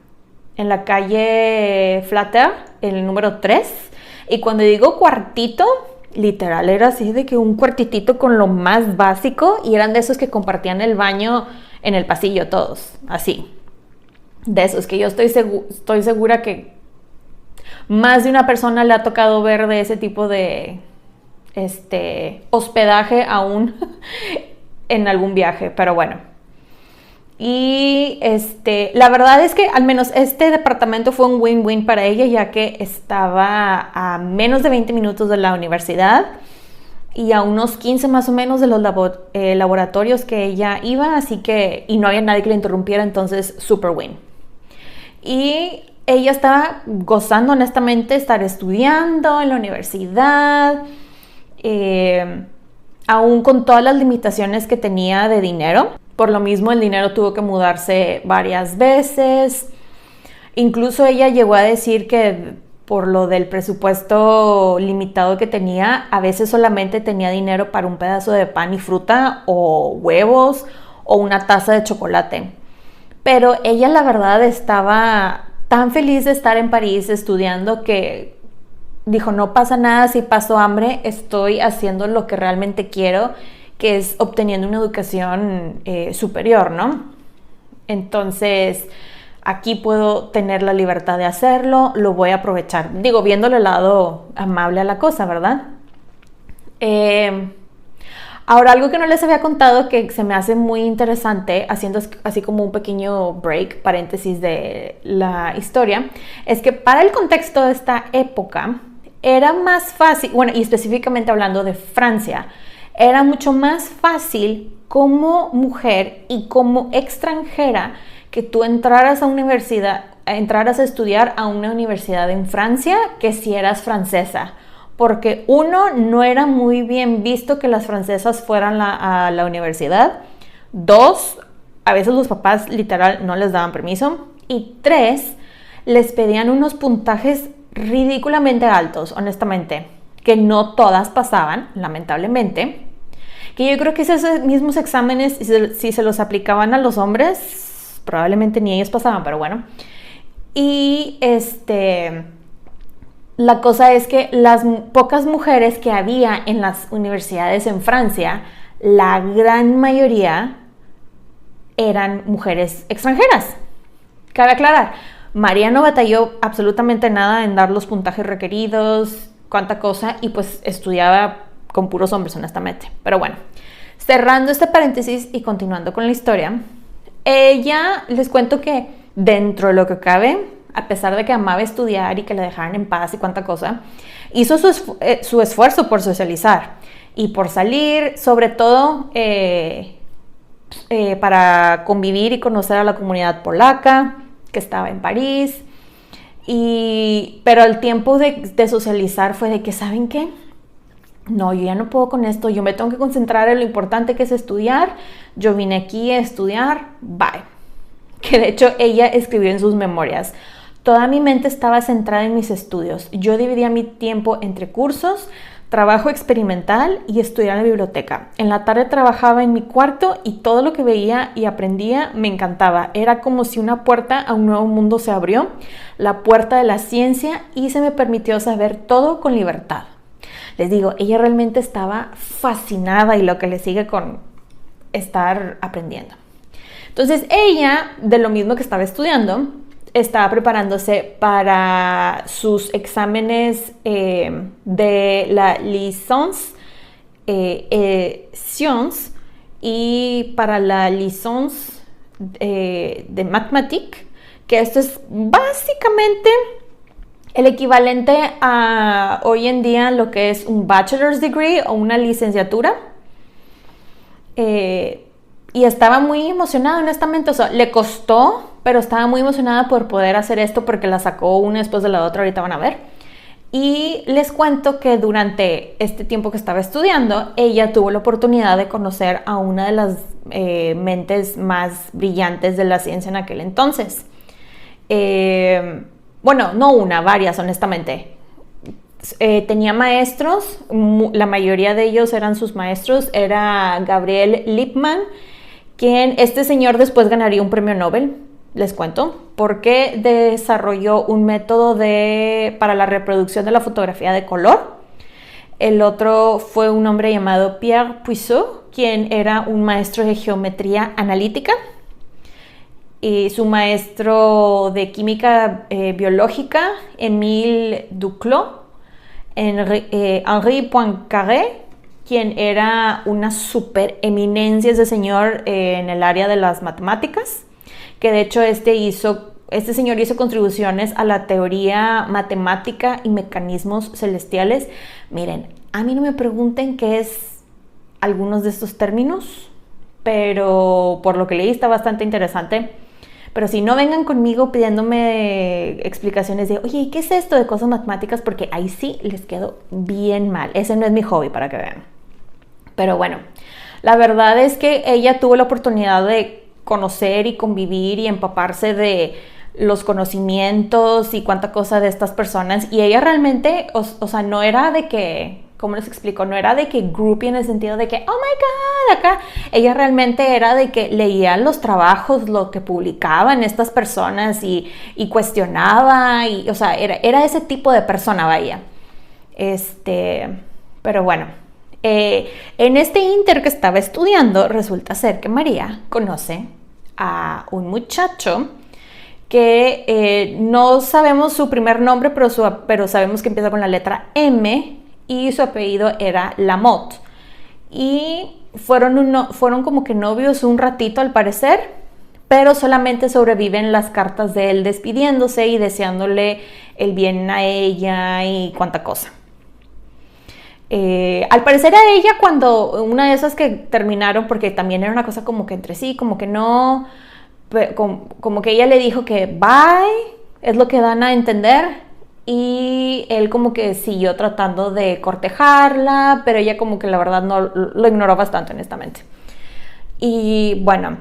calle Flatter, el número 3. Y cuando digo cuartito, literal era así de que un cuartitito con lo más básico, y eran de esos que compartían el baño en el pasillo todos, así. De esos que yo estoy segura que más de una persona le ha tocado ver de ese tipo de hospedaje aún en algún viaje, pero bueno. Y la verdad es que al menos este departamento fue un win-win para ella, ya que estaba a menos de 20 minutos de la universidad y a unos 15 más o menos de los laboratorios que ella iba, y no había nadie que le interrumpiera, entonces super win. Y ella estaba gozando honestamente estar estudiando en la universidad, aún con todas las limitaciones que tenía de dinero. Por lo mismo el dinero tuvo que mudarse varias veces. Incluso ella llegó a decir que por lo del presupuesto limitado que tenía, a veces solamente tenía dinero para un pedazo de pan y fruta o huevos o una taza de chocolate. Pero ella la verdad estaba tan feliz de estar en París estudiando que dijo, no pasa nada si paso hambre, estoy haciendo lo que realmente quiero, que es obteniendo una educación superior, ¿no? Entonces, aquí puedo tener la libertad de hacerlo, lo voy a aprovechar. Viéndole el lado amable a la cosa, ¿verdad? Ahora, algo que no les había contado que se me hace muy interesante, haciendo así como un pequeño break, paréntesis de la historia, es que para el contexto de esta época era más fácil, y específicamente hablando de Francia, era mucho más fácil como mujer y como extranjera que tú entraras a estudiar a una universidad en Francia que si eras francesa. Porque uno, no era muy bien visto que las francesas fueran a la universidad. 2, a veces los papás literal no les daban permiso. Y 3, les pedían unos puntajes ridículamente altos, honestamente, que no todas pasaban, lamentablemente. Que yo creo que esos mismos exámenes, si se los aplicaban a los hombres, probablemente ni ellos pasaban, pero bueno. Y la cosa es que las pocas mujeres que había en las universidades en Francia, la gran mayoría eran mujeres extranjeras. Cabe aclarar, María no batalló absolutamente nada en dar los puntajes requeridos, cuánta cosa, y pues estudiaba con puros hombres, honestamente. Pero bueno, cerrando este paréntesis y continuando con la historia, ella, les cuento que dentro de lo que cabe, a pesar de que amaba estudiar y que la dejaran en paz y cuánta cosa, hizo su esfuerzo por socializar y por salir, sobre todo para convivir y conocer a la comunidad polaca que estaba en París. Pero el tiempo de socializar fue de que, ¿saben qué? No, yo ya no puedo con esto, yo me tengo que concentrar en lo importante que es estudiar, yo vine aquí a estudiar, bye. Que de hecho ella escribió en sus memorias: toda mi mente estaba centrada en mis estudios, yo dividía mi tiempo entre cursos, trabajo experimental y estudiar en la biblioteca. En la tarde trabajaba en mi cuarto y todo lo que veía y aprendía me encantaba. Era como si una puerta a un nuevo mundo se abrió, la puerta de la ciencia, y se me permitió saber todo con libertad. Les digo, ella realmente estaba fascinada y lo que le sigue con estar aprendiendo. Entonces ella, de lo mismo que estaba estudiando, estaba preparándose para sus exámenes de la licence sciences y para la licence de mathématiques, que esto es básicamente el equivalente a hoy en día lo que es un bachelor's degree o una licenciatura. Y estaba muy emocionada, honestamente, o sea, le costó, pero estaba muy emocionada por poder hacer esto porque la sacó una después de la otra, ahorita van a ver. Y les cuento que durante este tiempo que estaba estudiando, ella tuvo la oportunidad de conocer a una de las mentes más brillantes de la ciencia en aquel entonces. Bueno, no una, varias, honestamente. Tenía maestros, la mayoría de ellos eran sus maestros. Era Gabriel Lippmann, quien este señor después ganaría un premio Nobel, les cuento, porque desarrolló un método para la reproducción de la fotografía de color. El otro fue un hombre llamado Pierre Puiseux, quien era un maestro de geometría analítica. Y su maestro de química biológica, Émile Duclos. Henri Poincaré, quien era una super eminencia, ese señor en el área de las matemáticas, que de hecho este señor hizo contribuciones a la teoría matemática y mecanismos celestiales. Miren, a mí no me pregunten qué es algunos de estos términos, pero por lo que leí está bastante interesante. Pero si no vengan conmigo pidiéndome explicaciones de, oye, ¿qué es esto de cosas matemáticas? Porque ahí sí les quedo bien mal. Ese no es mi hobby, para que vean. Pero bueno, la verdad es que ella tuvo la oportunidad de conocer y convivir y empaparse de los conocimientos y cuánta cosa de estas personas. Y ella realmente, o sea, no era de que, ¿cómo les explico? No era de que groupie en el sentido de que, oh my God, acá. Ella realmente era de que leía los trabajos, lo que publicaban estas personas y cuestionaba. Y, o sea, era ese tipo de persona, vaya. Pero bueno, en este inter que estaba estudiando, resulta ser que María conoce a un muchacho que no sabemos su primer nombre, pero sabemos que empieza con la letra M. Y su apellido era Lamotte. Y fueron como que novios un ratito al parecer, pero solamente sobreviven las cartas de él despidiéndose y deseándole el bien a ella y cuánta cosa. Al parecer a ella, cuando una de esas que terminaron, porque también era una cosa como que entre sí, como que no, como que ella le dijo que bye, es lo que dan a entender. Y él como que siguió tratando de cortejarla, pero ella como que la verdad no lo ignoró bastante, honestamente. Y bueno,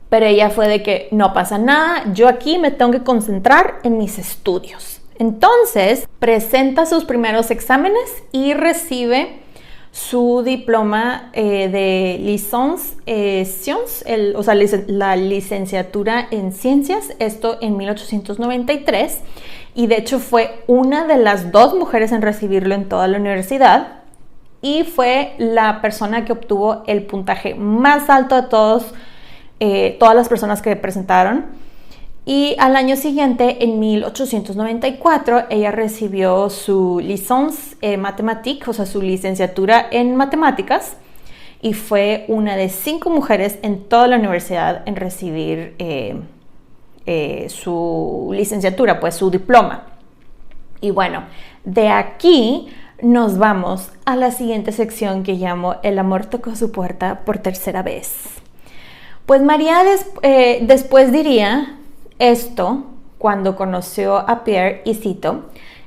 Pero ella fue de que no pasa nada, yo aquí me tengo que concentrar en mis estudios. Entonces presenta sus primeros exámenes y recibe su diploma de licence sciences, la licenciatura en ciencias, esto en 1893, y de hecho fue una de las 2 mujeres en recibirlo en toda la universidad, y fue la persona que obtuvo el puntaje más alto de todas las personas que presentaron. Y al año siguiente, en 1894, ella recibió su licence mathématique, o sea, su licenciatura en matemáticas, y fue una de 5 mujeres en toda la universidad en recibir su licenciatura, pues su diploma. Y bueno, de aquí nos vamos a la siguiente sección que llamo El amor tocó su puerta por tercera vez. Pues María después diría esto cuando conoció a Pierre, y cito: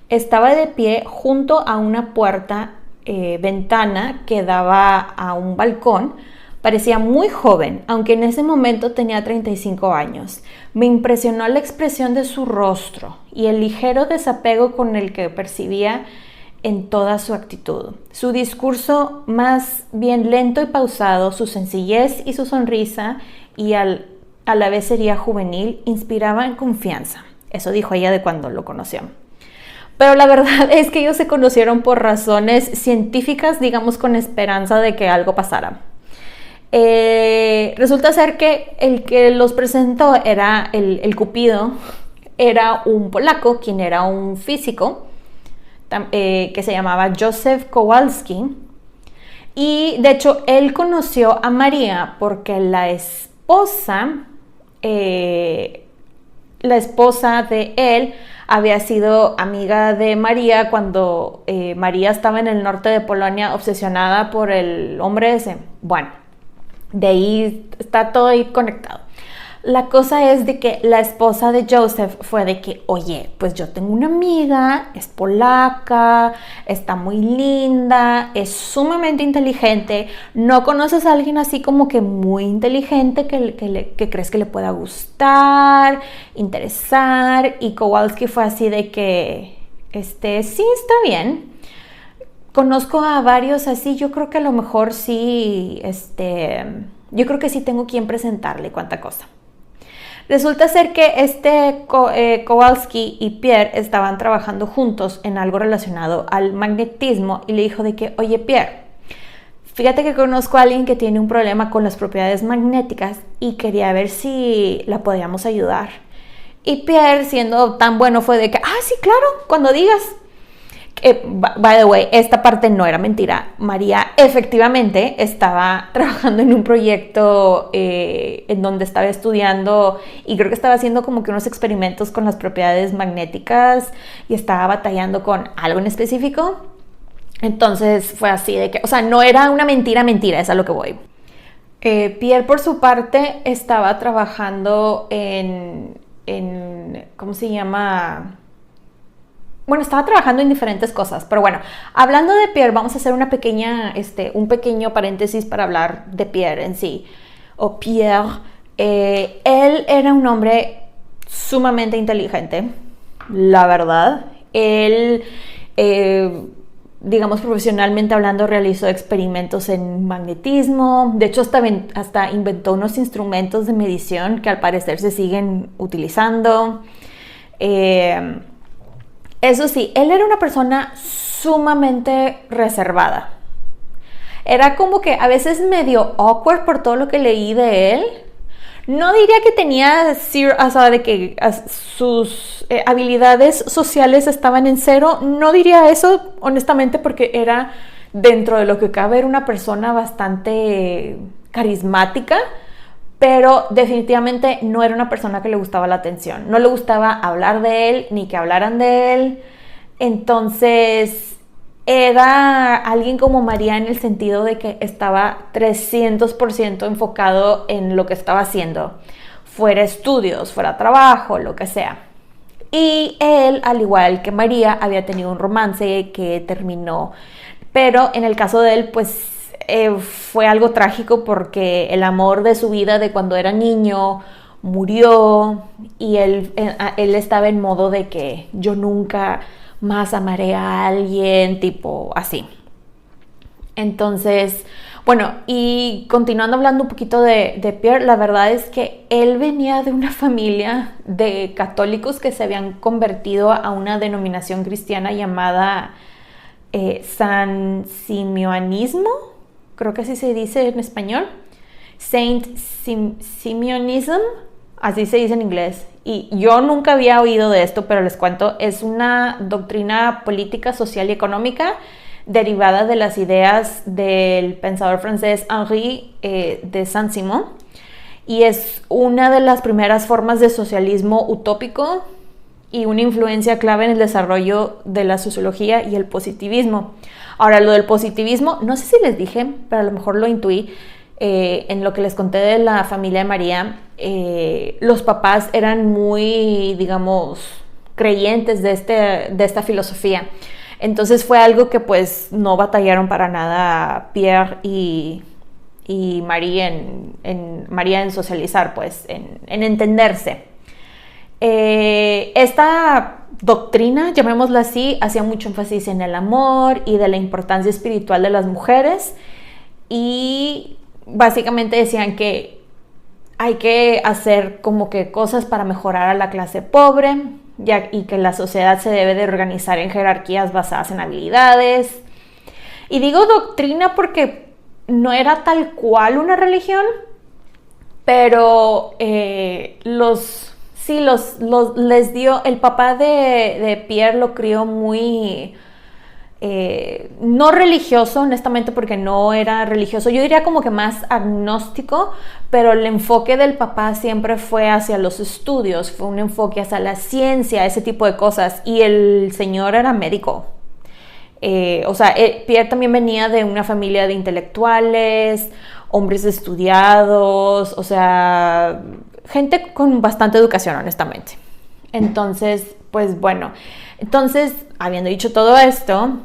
estaba de pie junto a una puerta, ventana que daba a un balcón. Parecía muy joven, aunque en ese momento tenía 35 años. Me impresionó la expresión de su rostro y el ligero desapego con el que percibía en toda su actitud. Su discurso más bien lento y pausado, su sencillez y su sonrisa, y a la vez sería juvenil, inspiraban confianza. Eso dijo ella de cuando lo conoció. Pero la verdad es que ellos se conocieron por razones científicas, digamos, con esperanza de que algo pasara. Resulta ser que el que los presentó era el Cupido, era un polaco, quien era un físico, que se llamaba Józef Kowalski. Y de hecho él conoció a María porque la esposa de él había sido amiga de María cuando María estaba en el norte de Polonia obsesionada por el hombre ese. Bueno, de ahí está todo ahí conectado. La cosa es de que la esposa de Joseph fue de que, oye, pues yo tengo una amiga, es polaca, está muy linda, es sumamente inteligente. ¿No conoces a alguien así como que muy inteligente que crees que le pueda gustar, interesar? Y Kowalski fue así de que, sí, está bien. Conozco a varios así, yo creo que a lo mejor sí, yo creo que sí tengo quien presentarle, cuánta cosa. Resulta ser que Kowalski y Pierre estaban trabajando juntos en algo relacionado al magnetismo, y le dijo de que, oye Pierre, fíjate que conozco a alguien que tiene un problema con las propiedades magnéticas y quería ver si la podíamos ayudar. Y Pierre, siendo tan bueno, fue de que, sí, claro, cuando digas. By the way, esta parte no era mentira. María efectivamente estaba trabajando en un proyecto en donde estaba estudiando, y creo que estaba haciendo como que unos experimentos con las propiedades magnéticas y estaba batallando con algo en específico. Entonces fue así de que, o sea, no era una mentira, es a lo que voy. Pierre, por su parte, estaba trabajando en ¿cómo se llama? Bueno, estaba trabajando en diferentes cosas, pero bueno, hablando de Pierre, vamos a hacer un pequeño paréntesis para hablar de Pierre en sí, o Pierre. Él era un hombre sumamente inteligente, la verdad. Él, digamos, profesionalmente hablando, realizó experimentos en magnetismo. De hecho, hasta inventó unos instrumentos de medición que al parecer se siguen utilizando. Eso sí, él era una persona sumamente reservada. Era como que a veces medio awkward por todo lo que leí de él. No diría que tenía, o sea, de que sus habilidades sociales estaban en cero. No diría eso, honestamente, porque era, dentro de lo que cabe, era una persona bastante carismática. Pero definitivamente no era una persona que le gustaba la atención. No le gustaba hablar de él, ni que hablaran de él. Entonces, era alguien como María en el sentido de que estaba 300% enfocado en lo que estaba haciendo. Fuera estudios, fuera trabajo, lo que sea. Y él, al igual que María, había tenido un romance que terminó. Pero en el caso de él, pues fue algo trágico porque el amor de su vida de cuando era niño murió y él estaba en modo de que yo nunca más amaré a alguien, tipo así. Entonces, bueno, y continuando hablando un poquito de Pierre, la verdad es que él venía de una familia de católicos que se habían convertido a una denominación cristiana llamada San Simeonismo, creo que así se dice en español, Simeonism, así se dice en inglés. Y yo nunca había oído de esto, pero les cuento, es una doctrina política, social y económica derivada de las ideas del pensador francés Henri de Saint-Simon, y es una de las primeras formas de socialismo utópico y una influencia clave en el desarrollo de la sociología y el positivismo. Ahora, lo del positivismo, no sé si les dije, pero a lo mejor lo intuí, en lo que les conté de la familia de María, los papás eran muy, digamos, creyentes de esta filosofía. Entonces fue algo que pues no batallaron para nada Pierre y María en socializar, pues en entenderse. Esta doctrina, llamémosla así, hacía mucho énfasis en el amor y de la importancia espiritual de las mujeres, y básicamente decían que hay que hacer como que cosas para mejorar a la clase pobre, y que la sociedad se debe de organizar en jerarquías basadas en habilidades. Y digo doctrina porque no era tal cual una religión, pero les dio, el papá de Pierre lo crió muy, no religioso, honestamente, porque no era religioso, yo diría como que más agnóstico, pero el enfoque del papá siempre fue hacia los estudios, fue un enfoque hacia la ciencia, ese tipo de cosas, y el señor era médico. Pierre también venía de una familia de intelectuales, hombres estudiados, o sea, gente con bastante educación, honestamente. Entonces, pues bueno, habiendo dicho todo esto,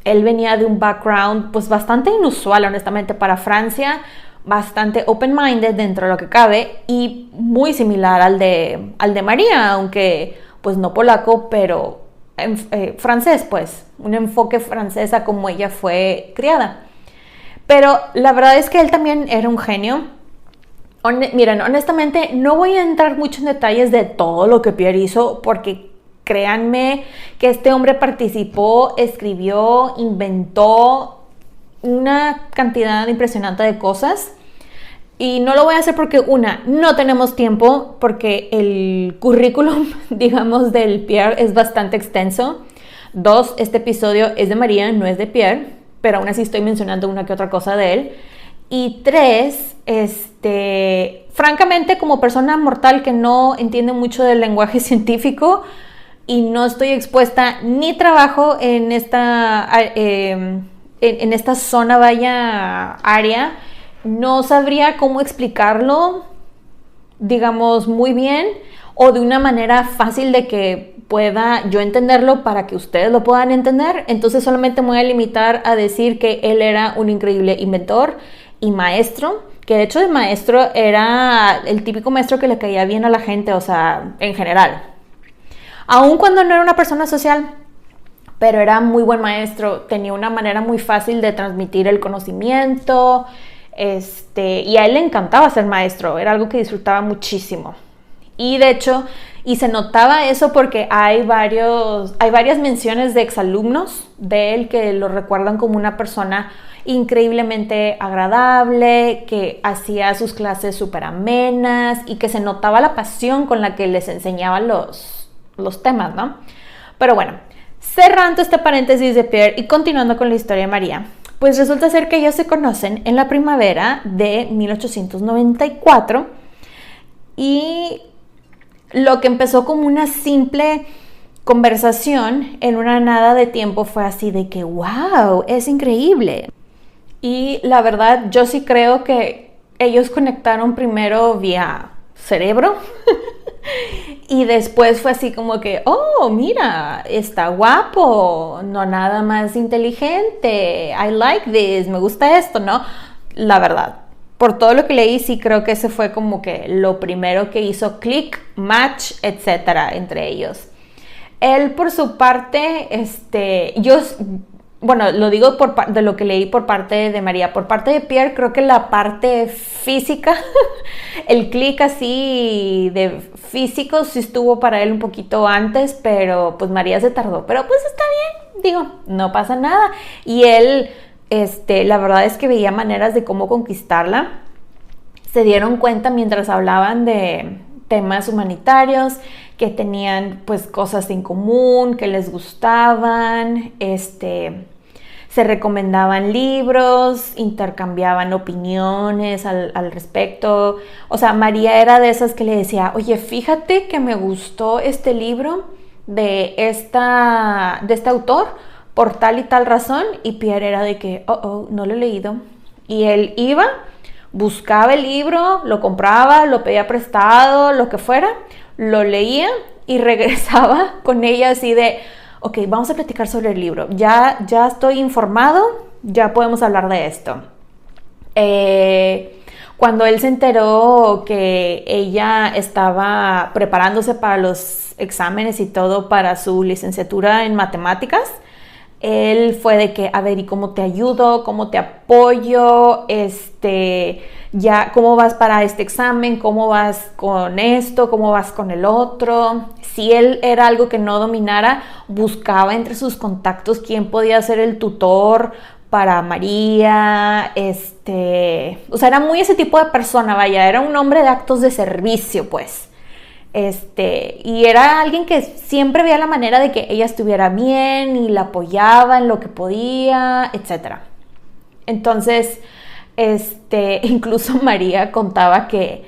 él venía de un background pues bastante inusual, honestamente, para Francia, bastante open-minded dentro de lo que cabe y muy similar al de María, aunque pues no polaco, pero francés, pues, un enfoque francés a como ella fue criada. Pero la verdad es que él también era un genio. Miren, honestamente, no voy a entrar mucho en detalles de todo lo que Pierre hizo, porque créanme que este hombre participó, escribió, inventó una cantidad impresionante de cosas. Y no lo voy a hacer porque, no tenemos tiempo, porque el currículum, digamos, del Pierre es bastante extenso. 2, este episodio es de María, no es de Pierre, pero aún así estoy mencionando una que otra cosa de él. Y 3, francamente, como persona mortal que no entiende mucho del lenguaje científico y no estoy expuesta ni trabajo en esta zona, área, no sabría cómo explicarlo, digamos, muy bien o de una manera fácil de que pueda yo entenderlo para que ustedes lo puedan entender. Entonces solamente me voy a limitar a decir que él era un increíble inventor y maestro, que de hecho de maestro era el típico maestro que le caía bien a la gente, o sea, en general. Aun cuando no era una persona social, pero era muy buen maestro, tenía una manera muy fácil de transmitir el conocimiento, y a él le encantaba ser maestro, era algo que disfrutaba muchísimo. Y de hecho, y se notaba eso porque hay varias menciones de exalumnos de él que lo recuerdan como una persona increíblemente agradable, que hacía sus clases súper amenas y que se notaba la pasión con la que les enseñaba los temas, ¿no? Pero bueno, cerrando este paréntesis de Pierre y continuando con la historia de María, pues resulta ser que ellos se conocen en la primavera de 1894 y lo que empezó como una simple conversación en una nada de tiempo fue así de que wow, es increíble. Y la verdad, yo sí creo que ellos conectaron primero vía cerebro Y después fue así como que, oh, mira, está guapo, no nada más inteligente, I like this, me gusta esto, ¿no? La verdad, por todo lo que leí, sí creo que ese fue como que lo primero que hizo click, match, etcétera, entre ellos. Él, por su parte, bueno, lo digo de lo que leí por parte de María. Por parte de Pierre, creo que la parte física, el clic así de físico sí estuvo para él un poquito antes, pero pues María se tardó. Pero pues está bien, digo, no pasa nada. Y él, la verdad es que veía maneras de cómo conquistarla. Se dieron cuenta mientras hablaban de temas humanitarios, que tenían pues cosas en común, que les gustaban, se recomendaban libros, intercambiaban opiniones al respecto. O sea, María era de esas que le decía, oye, fíjate que me gustó este libro de este autor por tal y tal razón, y Pierre era de que, no lo he leído. Y él iba, buscaba el libro, lo compraba, lo pedía prestado, lo que fuera, lo leía y regresaba con ella así de, ok, vamos a platicar sobre el libro, ya estoy informado, ya podemos hablar de esto. Cuando él se enteró que ella estaba preparándose para los exámenes y todo para su licenciatura en matemáticas, él fue de que, a ver, ¿y cómo te ayudo? ¿Cómo te apoyo? Ya, ¿cómo vas para este examen? ¿Cómo vas con esto? ¿Cómo vas con el otro? Si él era algo que no dominara, buscaba entre sus contactos quién podía ser el tutor para María, o sea, era muy ese tipo de persona, vaya, era un hombre de actos de servicio, pues. Y era alguien que siempre veía la manera de que ella estuviera bien y la apoyaba en lo que podía, etc. Entonces, incluso María contaba que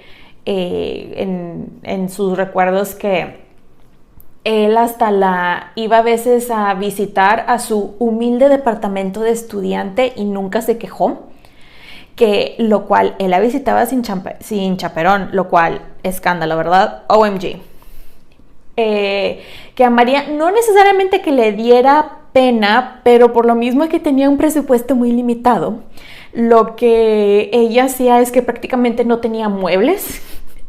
en sus recuerdos que él hasta iba a veces a visitar a su humilde departamento de estudiante y nunca se quejó, que lo cual él la visitaba sin chaperón, lo cual escándalo, ¿verdad? OMG. Que a María no necesariamente que le diera pena, pero por lo mismo que tenía un presupuesto muy limitado, lo que ella hacía es que prácticamente no tenía muebles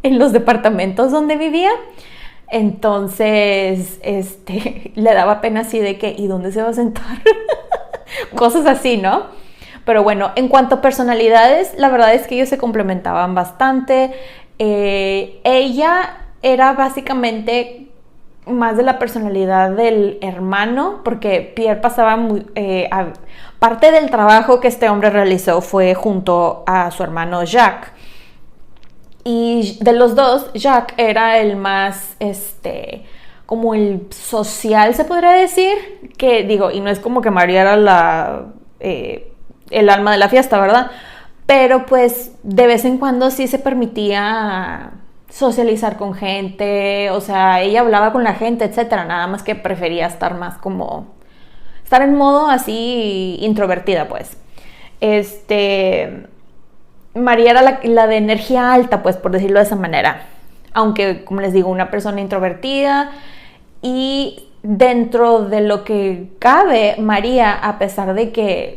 en los departamentos donde vivía. Entonces, le daba pena así de que, ¿y dónde se va a sentar? Cosas así, ¿no? Pero bueno, en cuanto a personalidades, la verdad es que ellos se complementaban bastante. Ella era básicamente más de la personalidad del hermano, porque Pierre pasaba parte del trabajo que este hombre realizó fue junto a su hermano Jacques. Y de los dos, Jacques era el más, como el social, se podría decir, que digo, y no es como que María era el alma de la fiesta, ¿verdad? Pero pues de vez en cuando sí se permitía socializar con gente, o sea, ella hablaba con la gente, etcétera, nada más que prefería estar más como, estar en modo así introvertida, pues. María era la de energía alta, pues, por decirlo de esa manera. Aunque, como les digo, una persona introvertida. Y dentro de lo que cabe, María, a pesar de que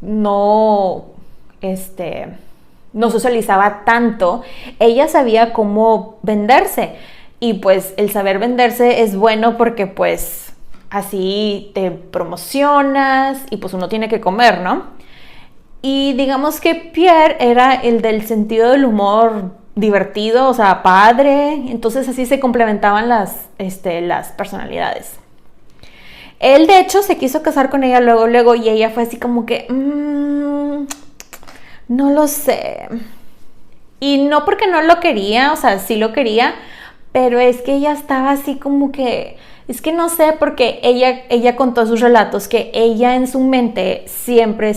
no socializaba tanto, ella sabía cómo venderse. Y pues el saber venderse es bueno porque pues así te promocionas y pues uno tiene que comer, ¿no? Y digamos que Pierre era el del sentido del humor divertido, o sea, padre. Entonces así se complementaban las personalidades. Él de hecho se quiso casar con ella luego y ella fue así como que, no lo sé. Y no porque no lo quería, o sea, sí lo quería, pero es que ella estaba así como que, es que no sé, porque ella contó sus relatos que ella en su mente siempre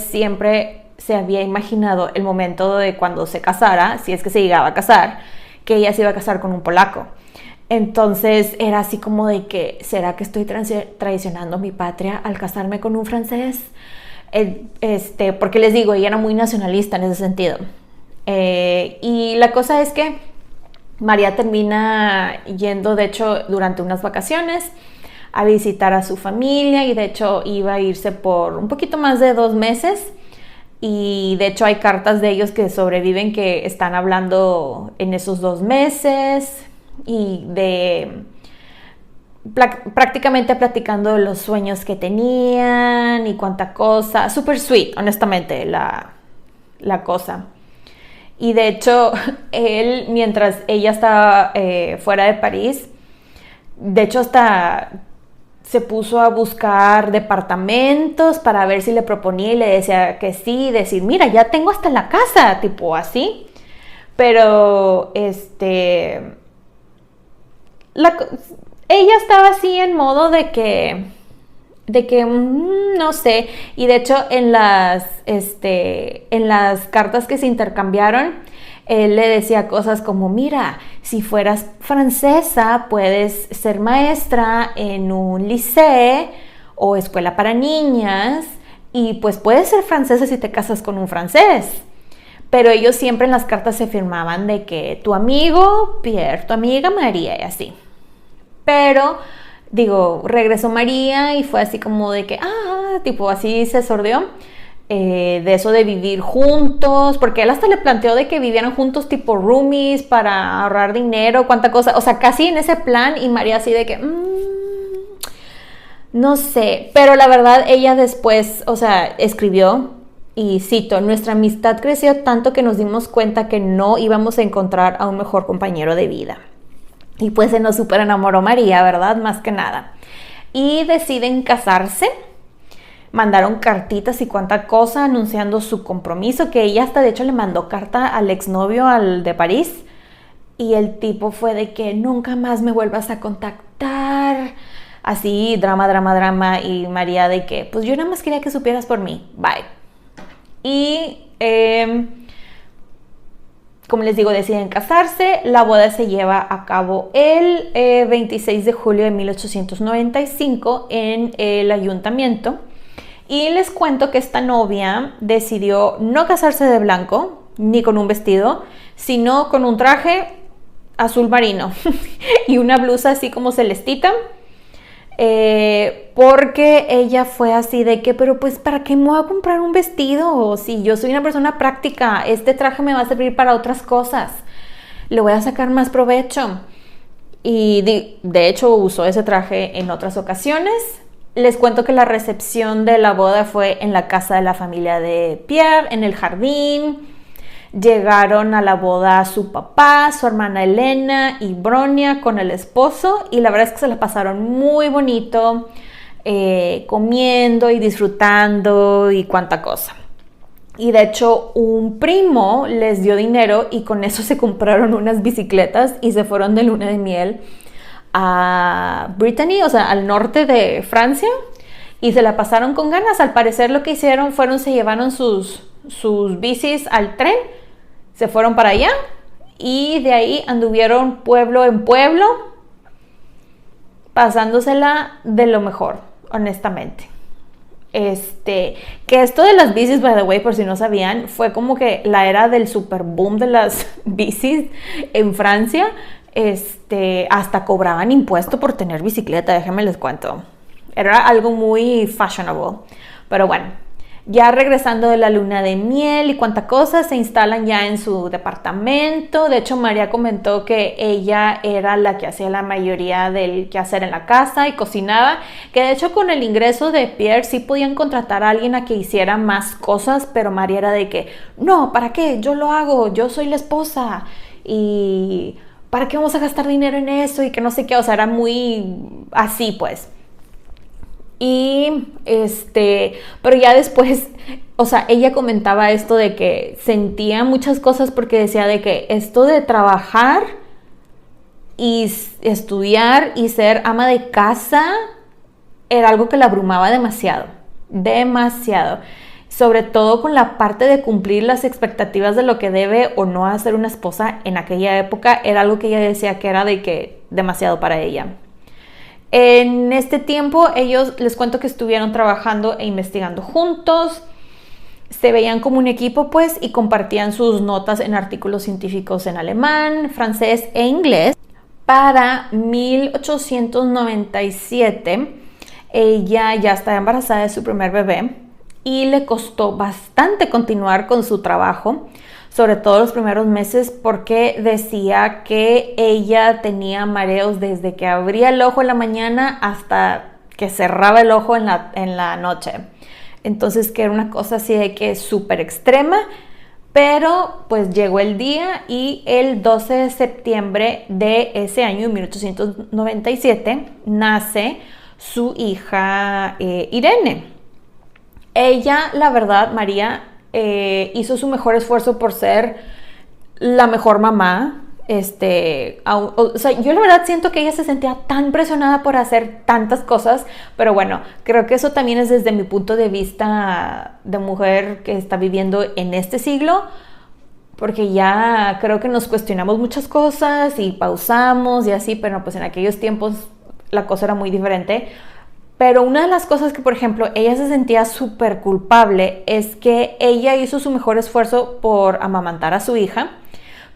se había imaginado el momento de cuando se casara, si es que se llegaba a casar, que ella se iba a casar con un polaco. Entonces era así como de que, ¿será que estoy traicionando mi patria al casarme con un francés? Porque les digo, ella era muy nacionalista en ese sentido. Y la cosa es que María termina yendo, de hecho, durante unas vacaciones a visitar a su familia y de hecho iba a irse por un poquito más de 2 meses y de hecho hay cartas de ellos que sobreviven que están hablando en esos 2 meses y de prácticamente platicando de los sueños que tenían y cuánta cosa, super sweet, honestamente, la cosa. Y de hecho, él, mientras ella estaba fuera de París, de hecho hasta se puso a buscar departamentos para ver si le proponía y le decía que sí, decir, mira, ya tengo hasta la casa, tipo así. Pero, ella estaba así en modo de que no sé, y de hecho en las cartas que se intercambiaron, él le decía cosas como, mira, si fueras francesa puedes ser maestra en un liceo o escuela para niñas y pues puedes ser francesa si te casas con un francés. Pero ellos siempre en las cartas se firmaban de que tu amigo Pierre, tu amiga María y así. Pero digo, regresó María y fue así como de que, tipo así se sordeó de eso de vivir juntos, porque él hasta le planteó de que vivieran juntos tipo roomies para ahorrar dinero, cuánta cosa, o sea, casi en ese plan y María así de que, no sé, pero la verdad ella después, o sea, escribió y cito, nuestra amistad creció tanto que nos dimos cuenta que no íbamos a encontrar a un mejor compañero de vida. Y pues se nos súper enamoró María, ¿verdad? Más que nada. Y deciden casarse. Mandaron cartitas y cuánta cosa anunciando su compromiso, que ella hasta de hecho le mandó carta al exnovio, al de París. Y el tipo fue de que nunca más me vuelvas a contactar. Así, drama, drama, drama. Y María de que, pues yo nada más quería que supieras por mí. Bye. Y como les digo, deciden casarse. La boda se lleva a cabo el 26 de julio de 1895 en el ayuntamiento. Y les cuento que esta novia decidió no casarse de blanco, ni con un vestido, sino con un traje azul marino y una blusa así como celestita. Porque ella fue así de que, pero pues ¿para qué me voy a comprar un vestido? Si yo soy una persona práctica, este traje me va a servir para otras cosas, le voy a sacar más provecho. Y de hecho usó ese traje en otras ocasiones. Les cuento que la recepción de la boda fue en la casa de la familia de Pierre, en el jardín. Llegaron a la boda su papá, su hermana Elena y Bronia con el esposo y la verdad es que se la pasaron muy bonito, comiendo y disfrutando y cuánta cosa. Y de hecho un primo les dio dinero y con eso se compraron unas bicicletas y se fueron de luna de miel a Brittany, o sea, al norte de Francia, y se la pasaron con ganas. Al parecer lo que hicieron se llevaron sus bicis al tren, se fueron para allá y de ahí anduvieron pueblo en pueblo, pasándosela de lo mejor, honestamente. Que esto de las bicis, by the way, por si no sabían, fue como que la era del super boom de las bicis en Francia. Hasta cobraban impuesto por tener bicicleta, déjenme les cuento. Era algo muy fashionable. Pero bueno, ya regresando de la luna de miel y cuánta cosa, se instalan ya en su departamento. De hecho, María comentó que ella era la que hacía la mayoría del quehacer en la casa y cocinaba. Que de hecho con el ingreso de Pierre sí podían contratar a alguien a que hiciera más cosas, pero María era de que, no, ¿para qué? Yo lo hago, yo soy la esposa. Y ¿para qué vamos a gastar dinero en eso? Y que no sé qué, o sea, era muy así pues. Y pero ya después, o sea, ella comentaba esto de que sentía muchas cosas porque decía de que esto de trabajar y estudiar y ser ama de casa era algo que la abrumaba demasiado, demasiado. Sobre todo con la parte de cumplir las expectativas de lo que debe o no hacer una esposa en aquella época, era algo que ella decía que era de que demasiado para ella. En este tiempo ellos, les cuento que estuvieron trabajando e investigando juntos, se veían como un equipo, pues, y compartían sus notas en artículos científicos en alemán, francés e inglés. Para 1897, ella ya estaba embarazada de su primer bebé y le costó bastante continuar con su trabajo, sobre todo los primeros meses, porque decía que ella tenía mareos desde que abría el ojo en la mañana hasta que cerraba el ojo en la noche. Entonces, que era una cosa así de que súper extrema, pero pues llegó el día y el 12 de septiembre de ese año, 1897, nace su hija Irene. Ella, la verdad, María, hizo su mejor esfuerzo por ser la mejor mamá. Yo la verdad siento que ella se sentía tan presionada por hacer tantas cosas, pero bueno, creo que eso también es desde mi punto de vista de mujer que está viviendo en este siglo, porque ya creo que nos cuestionamos muchas cosas y pausamos y así, pero pues en aquellos tiempos la cosa era muy diferente. Pero una de las cosas que, por ejemplo, ella se sentía súper culpable es que ella hizo su mejor esfuerzo por amamantar a su hija,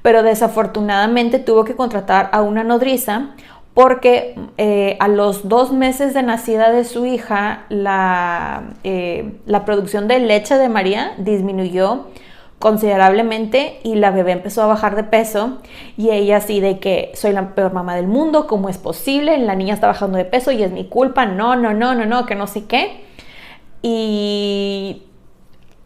pero desafortunadamente tuvo que contratar a una nodriza porque a los 2 meses de nacida de su hija, la producción de leche de María disminuyó considerablemente y la bebé empezó a bajar de peso y ella así de que soy la peor mamá del mundo, ¿cómo es posible? La niña está bajando de peso y es mi culpa, no, que no sé qué. Y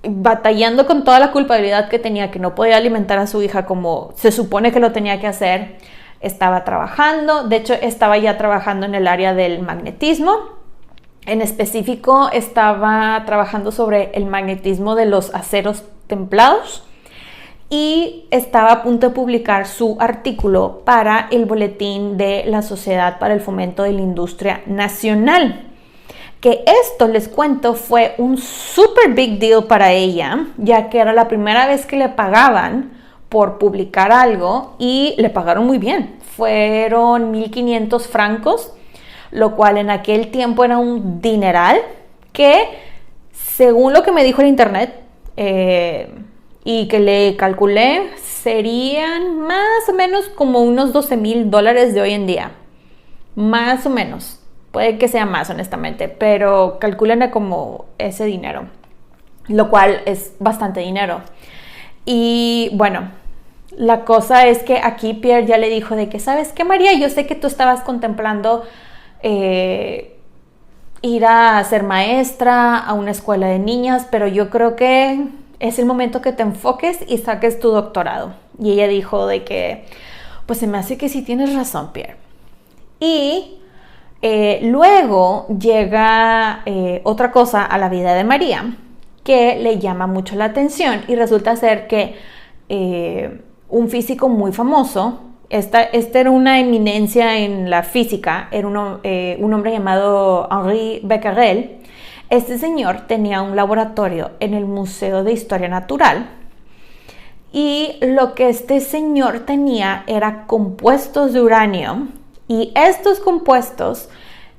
batallando con toda la culpabilidad que tenía, que no podía alimentar a su hija como se supone que lo tenía que hacer, estaba trabajando, de hecho estaba ya trabajando en el área del magnetismo, en específico estaba trabajando sobre el magnetismo de los aceros templados y estaba a punto de publicar su artículo para el boletín de la Sociedad para el Fomento de la Industria Nacional. Que esto, les cuento, fue un super big deal para ella, ya que era la primera vez que le pagaban por publicar algo y le pagaron muy bien. Fueron 1,500 francos, lo cual en aquel tiempo era un dineral que, según lo que me dijo el internet y que le calculé, serían más o menos como unos $12,000 de hoy en día. Más o menos. Puede que sea más, honestamente, pero calculen como ese dinero, lo cual es bastante dinero. Y bueno, la cosa es que aquí Pierre ya le dijo de que, ¿sabes qué, María? Yo sé que tú estabas contemplando ir a ser maestra a una escuela de niñas, pero yo creo que es el momento que te enfoques y saques tu doctorado. Y ella dijo de que, pues se me hace que sí tienes razón, Pierre. Y luego llega otra cosa a la vida de María que le llama mucho la atención y resulta ser que un físico muy famoso, este era una eminencia en la física, era un hombre llamado Henri Becquerel. Este señor tenía un laboratorio en el Museo de Historia Natural y lo que este señor tenía era compuestos de uranio. Y estos compuestos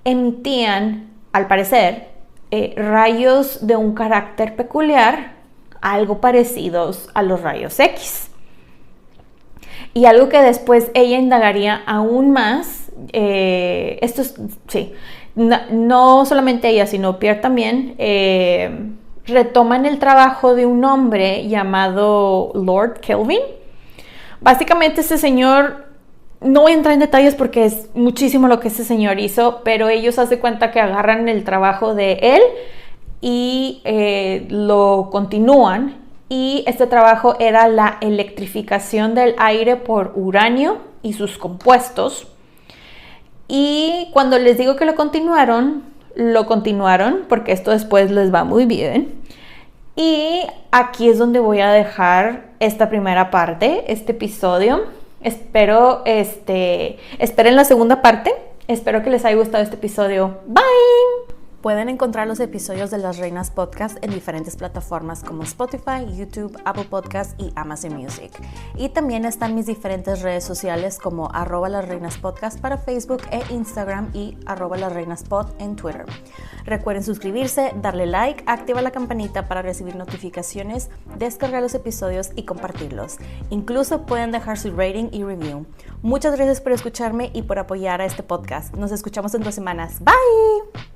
emitían, al parecer, rayos de un carácter peculiar, algo parecidos a los rayos X. Y algo que después ella indagaría aún más, no solamente ella, sino Pierre también, retoman el trabajo de un hombre llamado Lord Kelvin. Básicamente ese señor, no voy a entrar en detalles porque es muchísimo lo que ese señor hizo, pero ellos hacen cuenta que agarran el trabajo de él y lo continúan. Y este trabajo era la electrificación del aire por uranio y sus compuestos. Y cuando les digo que lo continuaron porque esto después les va muy bien. Y aquí es donde voy a dejar esta primera parte, este episodio. Esperen la segunda parte. Espero que les haya gustado este episodio. Bye. Pueden encontrar los episodios de Las Reinas Podcast en diferentes plataformas como Spotify, YouTube, Apple Podcast y Amazon Music. Y también están mis diferentes redes sociales como @lasreinaspodcast para Facebook e Instagram y @lasreinaspod en Twitter. Recuerden suscribirse, darle like, activar la campanita para recibir notificaciones, descargar los episodios y compartirlos. Incluso pueden dejar su rating y review. Muchas gracias por escucharme y por apoyar a este podcast. Nos escuchamos en 2 semanas. Bye.